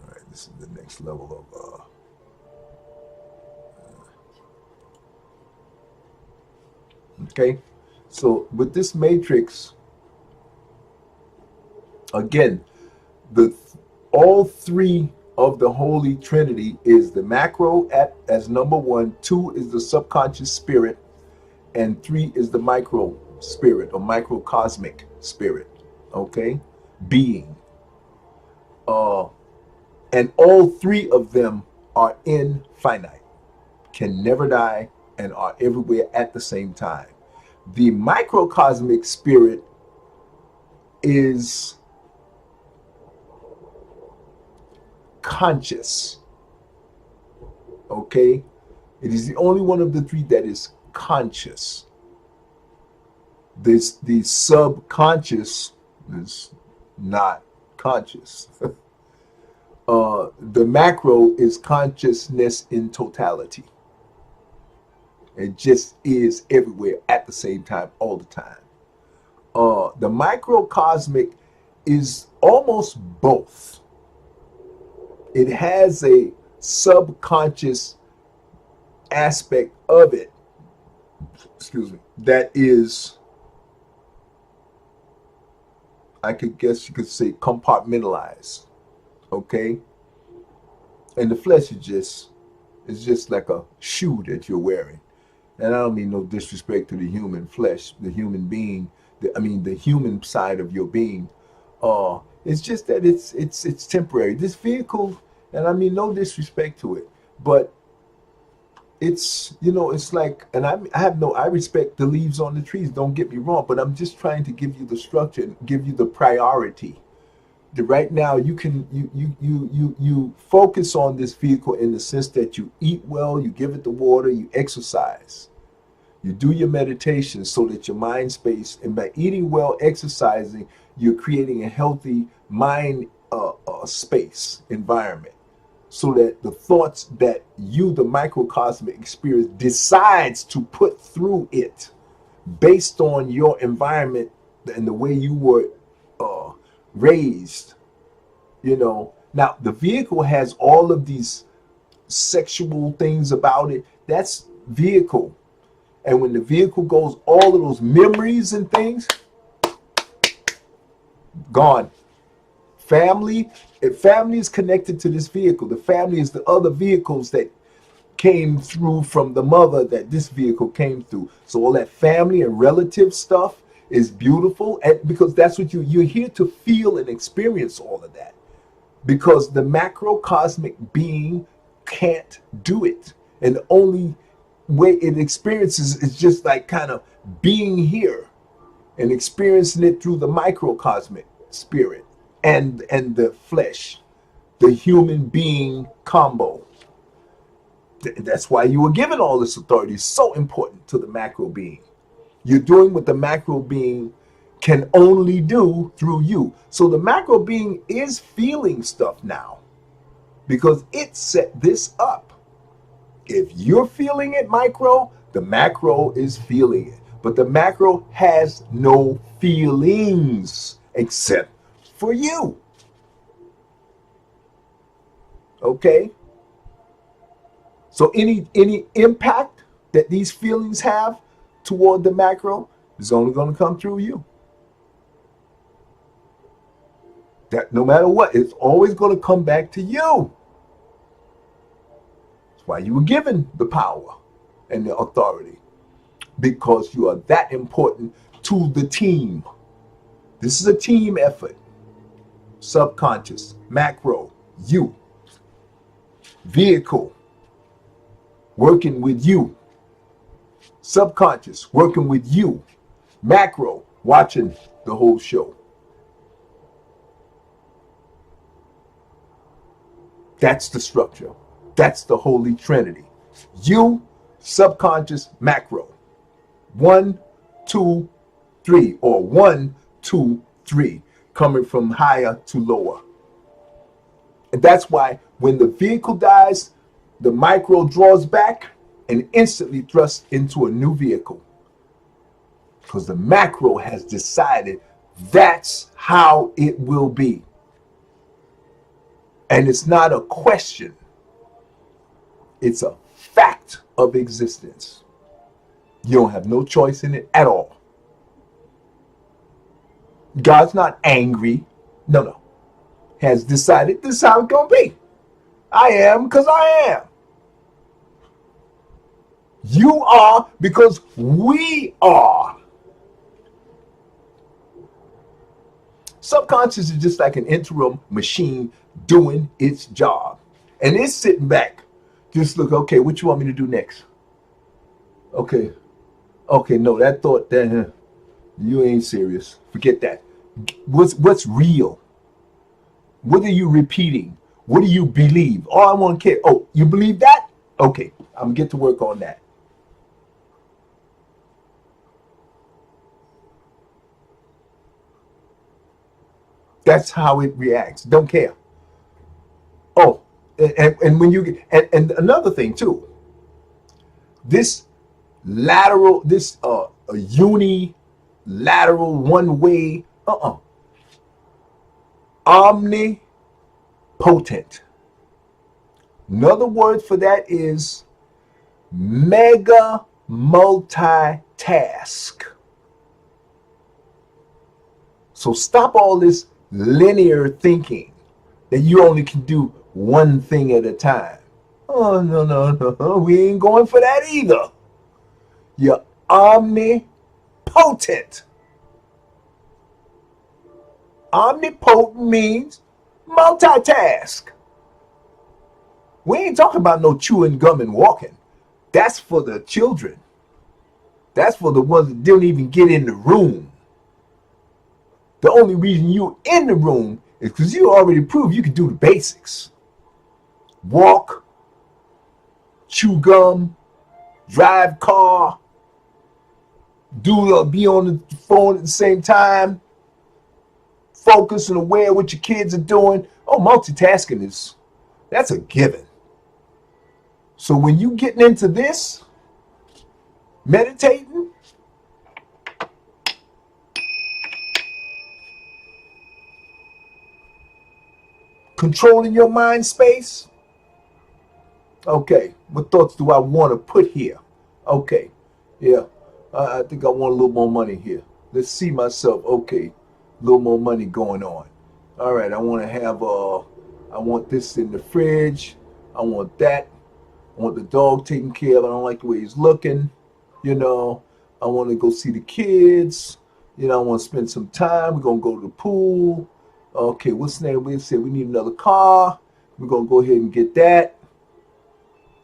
right, this is the next level of okay. So with this matrix, again, all three of the Holy Trinity is the macro as number one, two is the subconscious spirit, and three is the micro spirit or microcosmic spirit, okay, being. And all three of them are infinite, can never die, and are everywhere at the same time. The microcosmic spirit is conscious, okay? It is the only one of the three that is conscious. The subconscious is not conscious. The macro is consciousness in totality. It just is everywhere at the same time, all the time. The microcosmic is almost both. It has a subconscious aspect of it, excuse me, that is, I could guess you could say, compartmentalized, okay? And the flesh is just like a shoe that you're wearing. And I don't mean no disrespect to the human flesh, the human being, the human side of your being. It's just that it's temporary. This vehicle, and I mean no disrespect to it, but it's, it's like, and I respect the leaves on the trees, don't get me wrong, but I'm just trying to give you the structure and give you the priority. Right now you can you focus on this vehicle in the sense that you eat well, you give it the water, you exercise, you do your meditation so that your mind space, and by eating well, exercising, you're creating a healthy mind space environment, so that the thoughts that you, the microcosmic experience, decides to put through it based on your environment and the way you were raised. Now the vehicle has all of these sexual things about it, that's vehicle. And when the vehicle goes, all of those memories and things, gone. Family, if family is connected to this vehicle, the family is the other vehicles that came through from the mother that this vehicle came through. So all that family and relative stuff is beautiful, and because that's what you're here to feel and experience all of that. Because the macrocosmic being can't do it. And the only way it experiences is just like kind of being here and experiencing it through the microcosmic spirit and the flesh, the human being combo. That's why you were given all this authority. It's so important to the macro being. You're doing what the macro being can only do through you. So the macro being is feeling stuff now because it set this up. If you're feeling it, micro, the macro is feeling it. But the macro has no feelings except for you. Okay? So any impact that these feelings have toward the macro is only going to come through you. That no matter what, it's always going to come back to you. That's why you were given the power and the authority, because you are that important to the team. This is a team effort. Subconscious, macro, you. Vehicle, working with you. Subconscious, working with you. Macro, watching the whole show. That's the structure. That's the Holy Trinity. You, subconscious, macro. 1, 2, 3, or 1, 2, 3, coming from higher to lower. And that's why when the vehicle dies, the micro draws back and instantly thrusts into a new vehicle. Because the macro has decided that's how it will be. And it's not a question. It's a fact of existence. You don't have no choice in it at all. God's not angry. No. Has decided this is how it's going to be. I am because I am. You are because we are. Subconscious is just like an interim machine doing its job. And it's sitting back. Just look, okay, what you want me to do next? Okay, no, that thought, that you ain't serious. Forget that. What's real? What are you repeating? What do you believe? Oh, I want to care. Oh, you believe that? Okay, I'm going to get to work on that. That's how it reacts. Don't care. Oh, and when you get, and another thing too, this lateral, this a unilateral one way, omnipotent. Another word for that is mega multitask. So stop all this linear thinking that you only can do one thing at a time. Oh, no. We ain't going for that either. You're omnipotent. Omnipotent means multitask. We ain't talking about no chewing gum and walking. That's for the children. That's for the ones that didn't even get in the room. The only reason you're in the room is because you already proved you can do the basics. Walk, chew gum, drive car, be on the phone at the same time, focus and aware what your kids are doing. Oh, multitasking that's a given. So when you getting into this, meditating, controlling your mind space, Okay, what thoughts do I want to put here? Okay, yeah, I think I want a little more money here. Let's see myself. Okay, a little more money going on. All right, I want to have I want this in the fridge. I want that. I want the dog taken care of. I don't like the way he's looking. You know, I want to go see the kids. You know, I want to spend some time. We're gonna go to the pool. Okay, what's the name? We said we need another car. We're gonna go ahead and get that.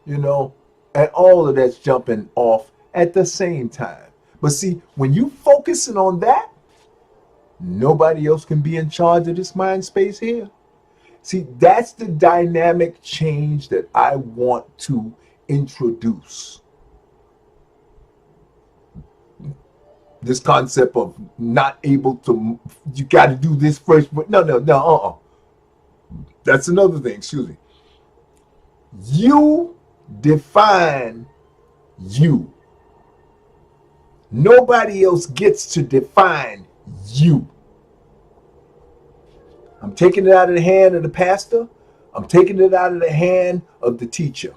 You know, and all of that's jumping off at the same time. But see, when you focusing on that, nobody else can be in charge of this mind space here. See, that's the dynamic change that I want to introduce. This concept of not able to, you got to do this first. No. That's another thing. Excuse me. You define you. Nobody else gets to define you. I'm taking it out of the hand of the pastor. I'm taking it out of the hand of the teacher.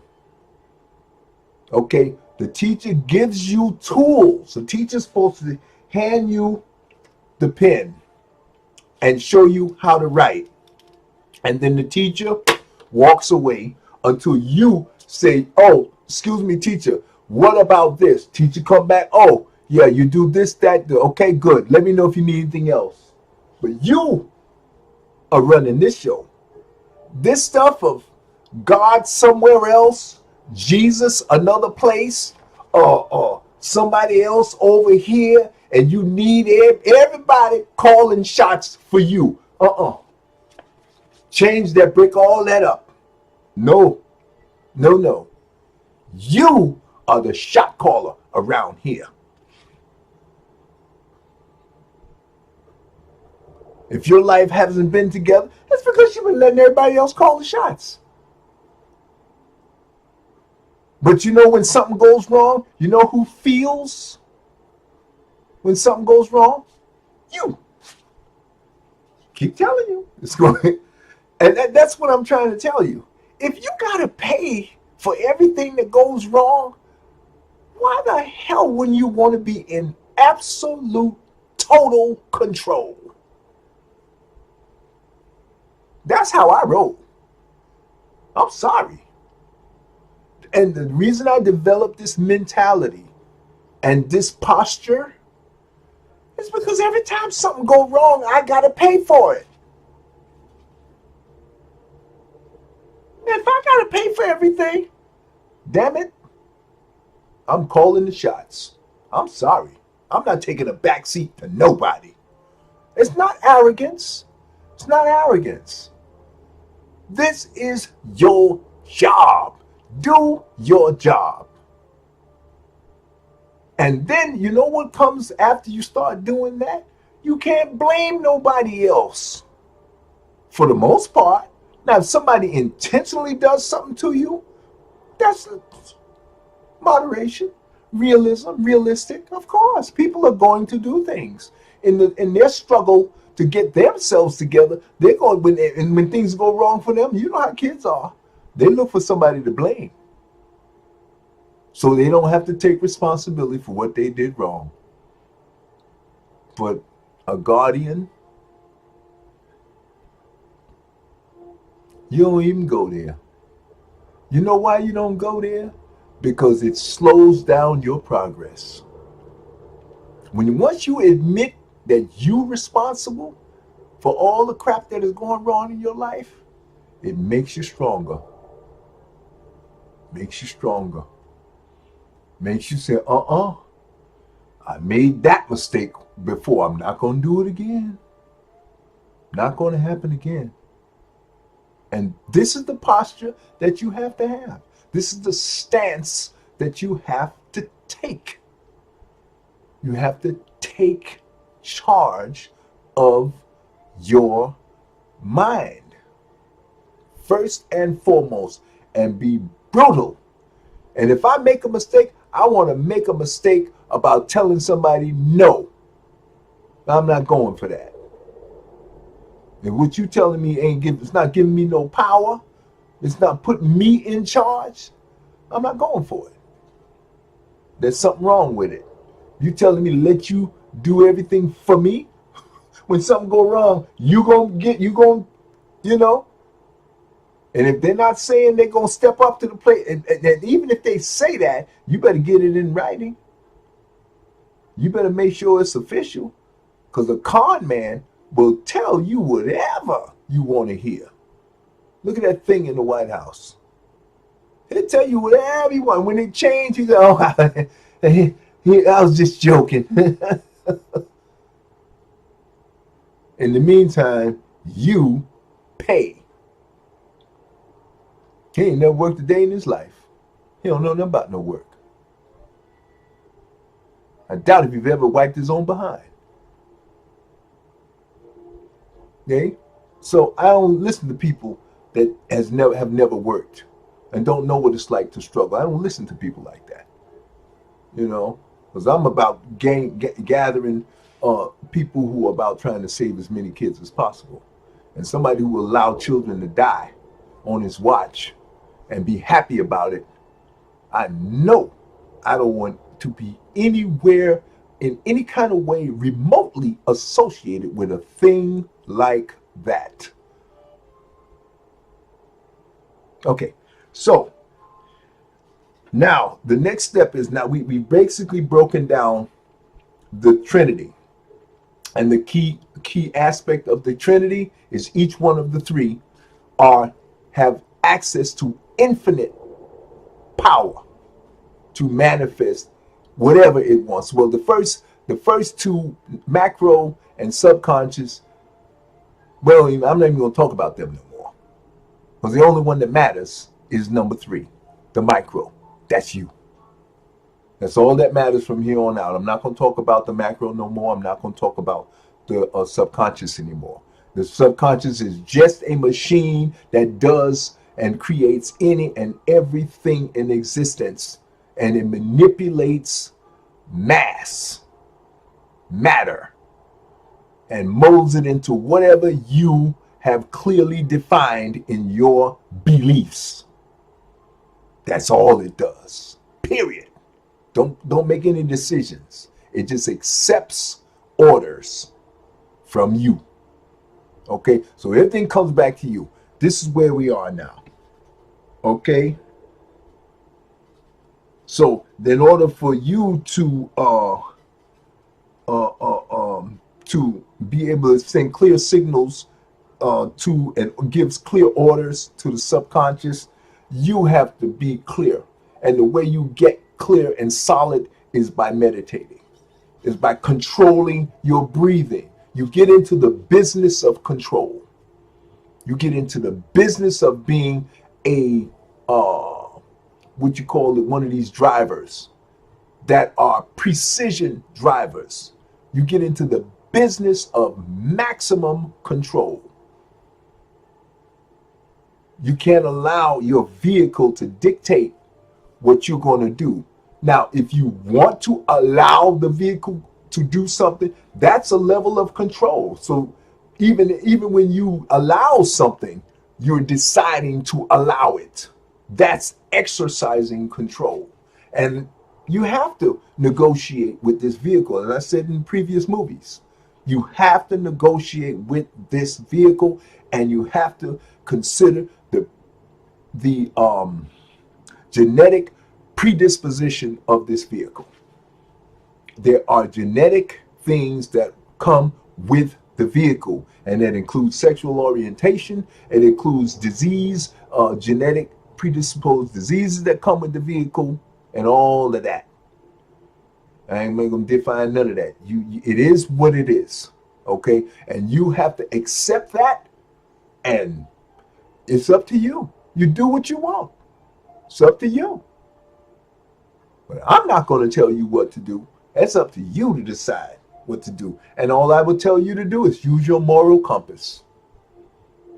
Okay? The teacher gives you tools. The teacher's supposed to hand you the pen and show you how to write. And then the teacher walks away until you say, oh, excuse me, teacher, what about this? Teacher come back, oh, yeah, you do this, that, okay, good. Let me know if you need anything else. But you are running this show. This stuff of God somewhere else, Jesus another place, or somebody else over here, and you need everybody calling shots for you. Change that, break all that up. No. You are the shot caller around here. If your life hasn't been together, that's because you've been letting everybody else call the shots. But you know when something goes wrong, you know who feels when something goes wrong? You. Keep telling you. It's going. And that's what I'm trying to tell you. If you got to pay for everything that goes wrong, why the hell wouldn't you want to be in absolute, total control? That's how I roll. I'm sorry. And the reason I developed this mentality and this posture is because every time something goes wrong, I got to pay for it. If I got to pay for everything, damn it, I'm calling the shots. I'm sorry. I'm not taking a backseat to nobody. It's not arrogance. It's not arrogance. This is your job. Do your job. And then you know what comes after you start doing that? You can't blame nobody else. For the most part. Now, if somebody intentionally does something to you, that's moderation, realism, realistic. Of course, people are going to do things in their struggle to get themselves together. They're going when things go wrong for them. You know how kids are. They look for somebody to blame, so they don't have to take responsibility for what they did wrong. But a guardian, you don't even go there. You know why you don't go there? Because it slows down your progress. Once you admit that you're responsible for all the crap that is going wrong in your life, it makes you stronger. Makes you stronger. Makes you say, I made that mistake before. I'm not going to do it again. Not going to happen again. And this is the posture that you have to have. This is the stance that you have to take. You have to take charge of your mind. First and foremost. And be brutal. And if I make a mistake, I want to make a mistake about telling somebody, no, I'm not going for that. And what you telling me it's not giving me no power, it's not putting me in charge, I'm not going for it. There's something wrong with it. You telling me to let you do everything for me? When something go wrong, you gonna, you know. And if they're not saying they're gonna step up to the plate, and even if they say that, you better get it in writing. You better make sure it's official, because a con man will tell you whatever you want to hear. Look at that thing in the White House. He'll tell you whatever you want. When it changed, he said, "Oh, I was just joking." In the meantime, you pay. He ain't never worked a day in his life. He don't know nothing about no work. I doubt if you've ever wiped his own behind. Okay? So I don't listen to people that have never worked and don't know what it's like to struggle. I don't listen to people like that. You know, because I'm about gathering people who are about trying to save as many kids as possible. And somebody who will allow children to die on his watch and be happy about it, I know I don't want to be anywhere in any kind of way remotely associated with a thing like that. Okay, so now the next step is, now we basically broken down the Trinity. And the key aspect of the Trinity is each one of the three have access to infinite power to manifest whatever it wants. Well, the first two, macro and subconscious, well, I'm not even going to talk about them no more, because the only one that matters is number three, the micro. That's you. That's all that matters from here on out. I'm not going to talk about the macro no more. I'm not going to talk about the subconscious anymore. The subconscious is just a machine that does and creates any and everything in existence, and it manipulates matter, and molds it into whatever you have clearly defined in your beliefs. That's all it does. Period. Don't make any decisions. It just accepts orders from you. Okay? So everything comes back to you. This is where we are now. Okay? So in order for you to be able to send clear signals to, and gives clear orders to the subconscious, you have to be clear. And the way you get clear and solid is by meditating, is by controlling your breathing. You get into the business of control. You get into the business of being a what you call it, one of these drivers that are precision drivers. You get into the business of maximum control. You can't allow your vehicle to dictate what you're going to do. Now, if you want to allow the vehicle to do something, that's a level of control. So even when you allow something, you're deciding to allow it. That's exercising control. And you have to negotiate with this vehicle. And I said in previous movies, you have to negotiate with this vehicle, and you have to consider the genetic predisposition of this vehicle. There are genetic things that come with the vehicle, and that includes sexual orientation. It includes disease, genetic predisposed diseases that come with the vehicle, and all of that. I ain't going to define none of that. It is what it is, okay? And you have to accept that, and it's up to you. You do what you want. It's up to you. But I'm not going to tell you what to do. It's up to you to decide what to do. And all I would tell you to do is use your moral compass.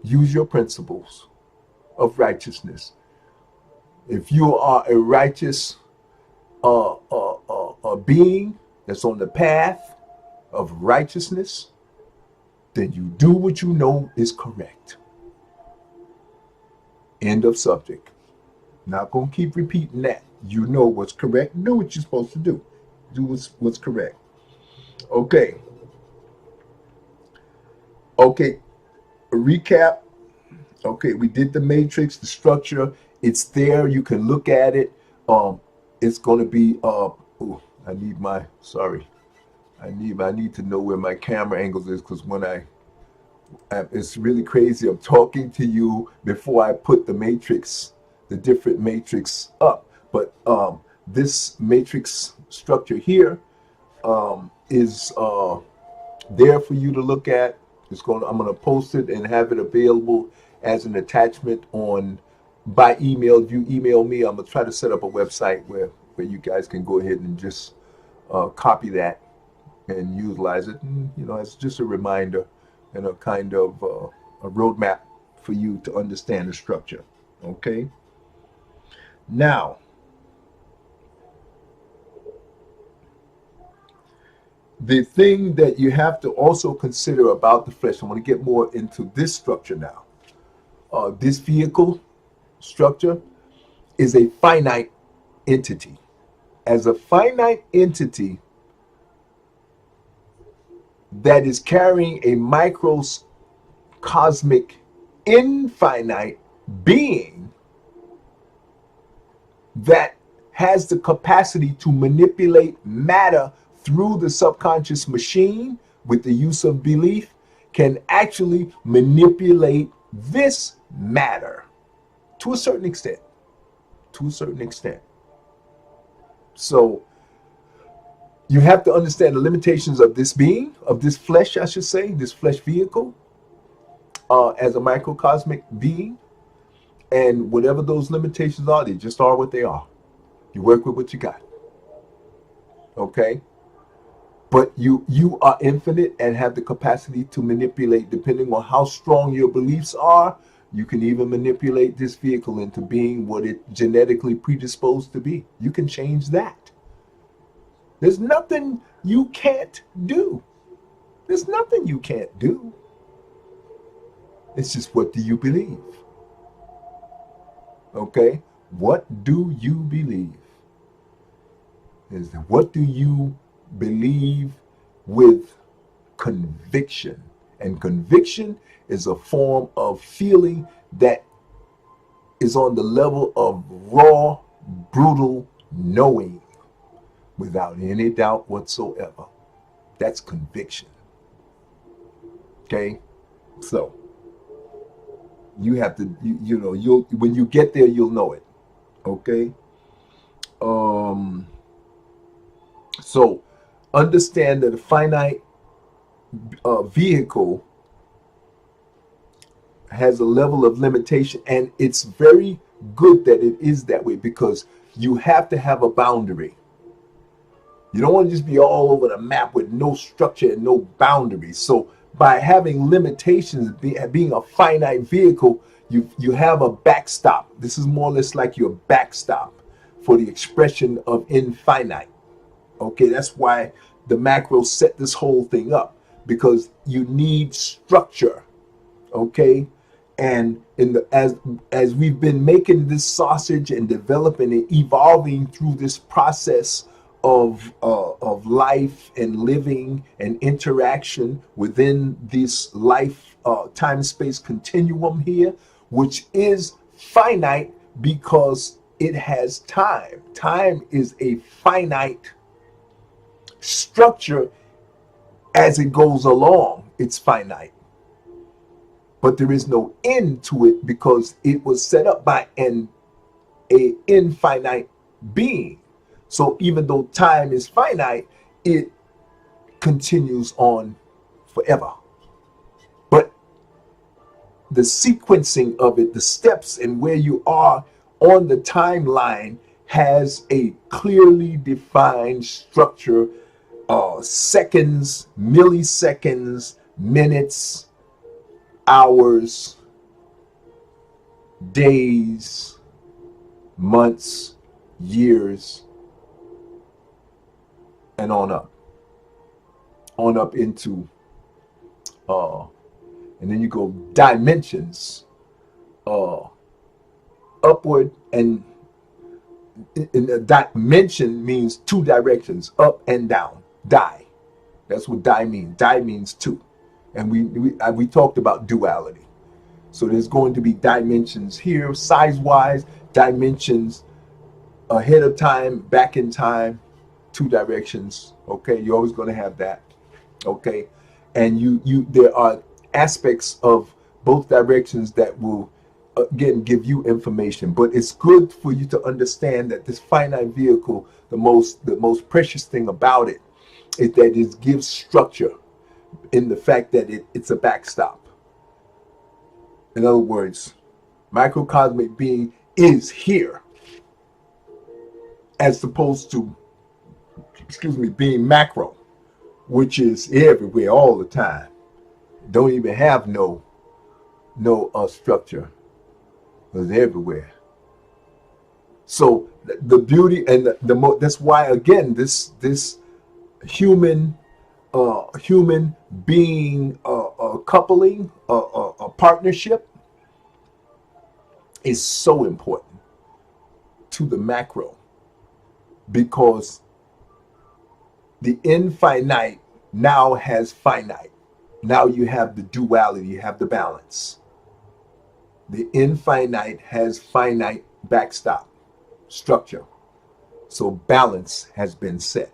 Use your principles of righteousness. If you are a righteous being that's on the path of righteousness, then you do what you know is correct. End of subject. Not going to keep repeating that. You know what's correct. Do what you're supposed to do. Do what's correct. Okay. Okay. A recap. Okay, we did the matrix, the structure. It's there. You can look at it. It's going to be. Oh, I need my. Sorry. I need to know where my camera angles is, because when it's really crazy. I'm talking to you before I put the matrix, the different matrix up. But this matrix structure here is there for you to look at. I'm going to post it and have it available as an attachment on by email. If you email me, I'm going to try to set up a website where you guys can go ahead and just copy that and utilize it. And, it's just a reminder and a kind of a roadmap for you to understand the structure. Okay. Now, the thing that you have to also consider about the flesh, I want to get more into this structure now. This vehicle structure is a finite entity. As a finite entity that is carrying a microcosmic infinite being that has the capacity to manipulate matter through the subconscious machine with the use of belief, can actually manipulate this matter to a certain extent. So you have to understand the limitations of this being, of this flesh, I should say, this flesh vehicle, as a microcosmic being. And whatever those limitations are, they just are what they are. You work with what you got. Okay? But you are infinite and have the capacity to manipulate, depending on how strong your beliefs are. You can even manipulate this vehicle into being what it genetically predisposed to be. You can change that. There's nothing you can't do. There's nothing you can't do. It's just, what do you believe? Okay? What do you believe? What do you believe with conviction? And conviction is a form of feeling that is on the level of raw, brutal knowing without any doubt whatsoever. That's conviction. Okay? So you have to, you'll when you get there, you'll know it. Okay? So understand that a finite vehicle has a level of limitation, and it's very good that it is that way, because you have to have a boundary. You don't want to just be all over the map with no structure and no boundaries. So by having limitations, being a finite vehicle, you have a backstop. This is more or less like your backstop for the expression of infinite. Okay, that's why the macro set this whole thing up, because you need structure. Okay, and as we've been making this sausage and developing and evolving through this process of life and living and interaction within this life time space continuum here, which is finite because it has time. Time is a finite structure. As it goes along, it's finite, but there is no end to it because it was set up by a infinite being. So even though time is finite, it continues on forever. But the sequencing of it, the steps and where you are on the timeline, has a clearly defined structure. Seconds, milliseconds, minutes, hours, days, months, years, and on up into and then you go dimensions, upward, and in the dimension means two directions, up and down. Di. That's what di means. Di means two. And we talked about duality. So there's going to be dimensions here, size-wise, dimensions ahead of time, back in time, two directions. Okay, you're always going to have that. Okay, and there are aspects of both directions that will again give you information. But it's good for you to understand that this finite vehicle, the most precious thing about it is that it gives structure in the fact that it's a backstop. In other words, microcosmic being is here, as opposed to, being macro, which is everywhere all the time. Don't even have no structure. It's everywhere. So the beauty and that's why again this human being coupling, a partnership is so important to the macro, because the infinite now has finite. Now you have the duality, you have the balance. The infinite has finite backstop structure. So balance has been set.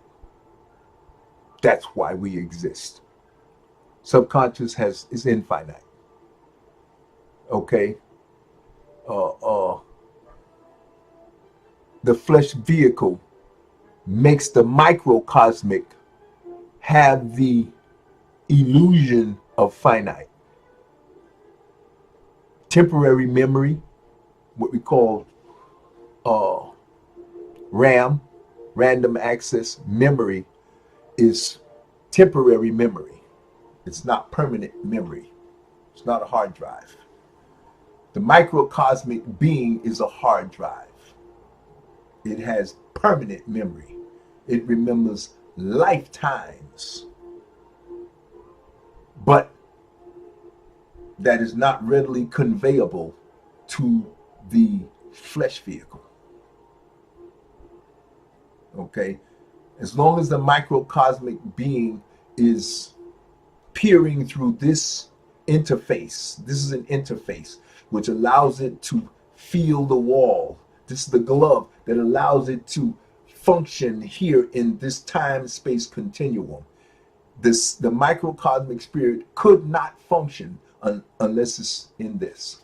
That's why we exist. Subconscious is infinite. Okay? The flesh vehicle makes the microcosmic have the illusion of finite. Temporary memory, what we call RAM, random access memory, is temporary memory. It's not permanent memory. It's not a hard drive. The microcosmic being is a hard drive. It has permanent memory. It remembers lifetimes. But that is not readily conveyable to the flesh vehicle. Okay? As long as the microcosmic being is peering through this interface, this is an interface which allows it to feel the wall. This is the glove that allows it to function here in this time-space continuum. The microcosmic spirit could not function unless it's in this,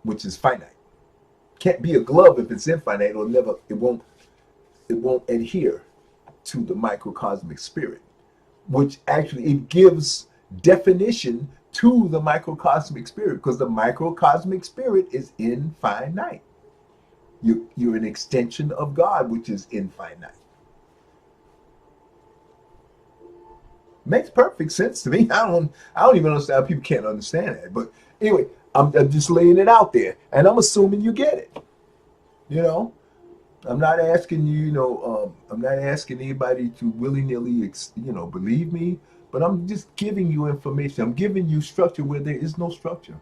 which is finite. Can't be a glove if it's infinite, or it won't adhere to the microcosmic spirit, which actually it gives definition to the microcosmic spirit, because the microcosmic spirit is infinite. You're an extension of God, which is infinite. Makes perfect sense to me. I don't even understand how people can't understand that. But anyway, I'm just laying it out there, and I'm assuming you get it. You know, I'm not asking you. I'm not asking anybody to willy-nilly, believe me. But I'm just giving you information. I'm giving you structure where there is no structure.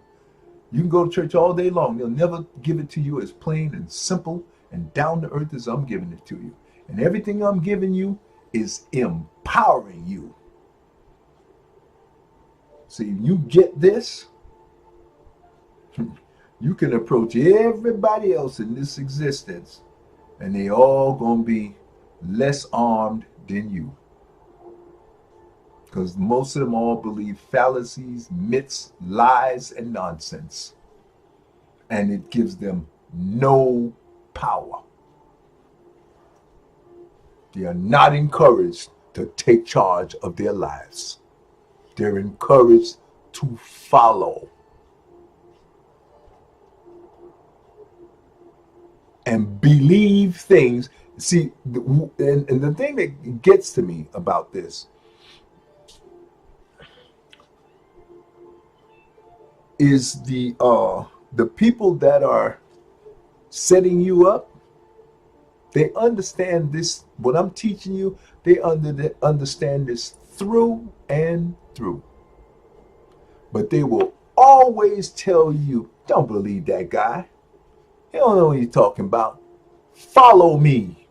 You can go to church all day long. They'll never give it to you as plain and simple and down to earth as I'm giving it to you. And everything I'm giving you is empowering you. See, you get this, you can approach everybody else in this existence, and they all gonna be less armed than you. Because most of them all believe fallacies, myths, lies, and nonsense. And it gives them no power. They are not encouraged to take charge of their lives. They're encouraged to follow. And believe things. See, and the thing that gets to me about this is the people that are setting you up. They understand this. What I'm teaching you, they understand this through and through. But they will always tell you Don't believe that guy. He don't know what he's talking about. Follow me.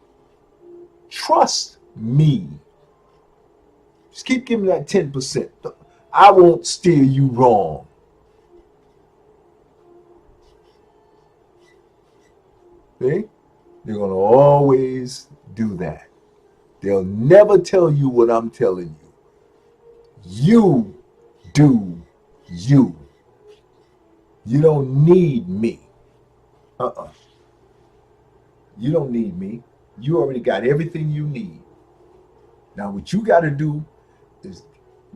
Trust me. Just keep giving that 10%. I won't steer you wrong. See? They're going to always do that. They'll never tell you what I'm telling you. You do you. You don't need me. You don't need me. You already got everything you need. Now what you got to do is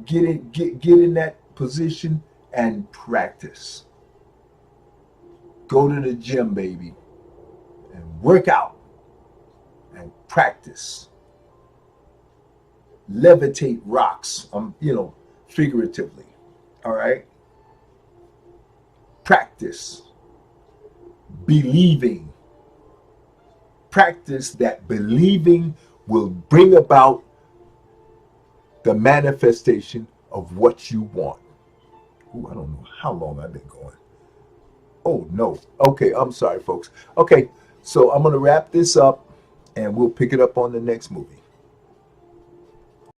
get in that position and practice. Go to the gym, baby, and work out and practice. Levitate rocks, figuratively. All right? Practice believing. Practice that believing will bring about the manifestation of what you want. Ooh, I don't know how long I've been going. Oh, no. Okay, I'm sorry, folks. Okay, so I'm going to wrap this up, and we'll pick it up on the next movie.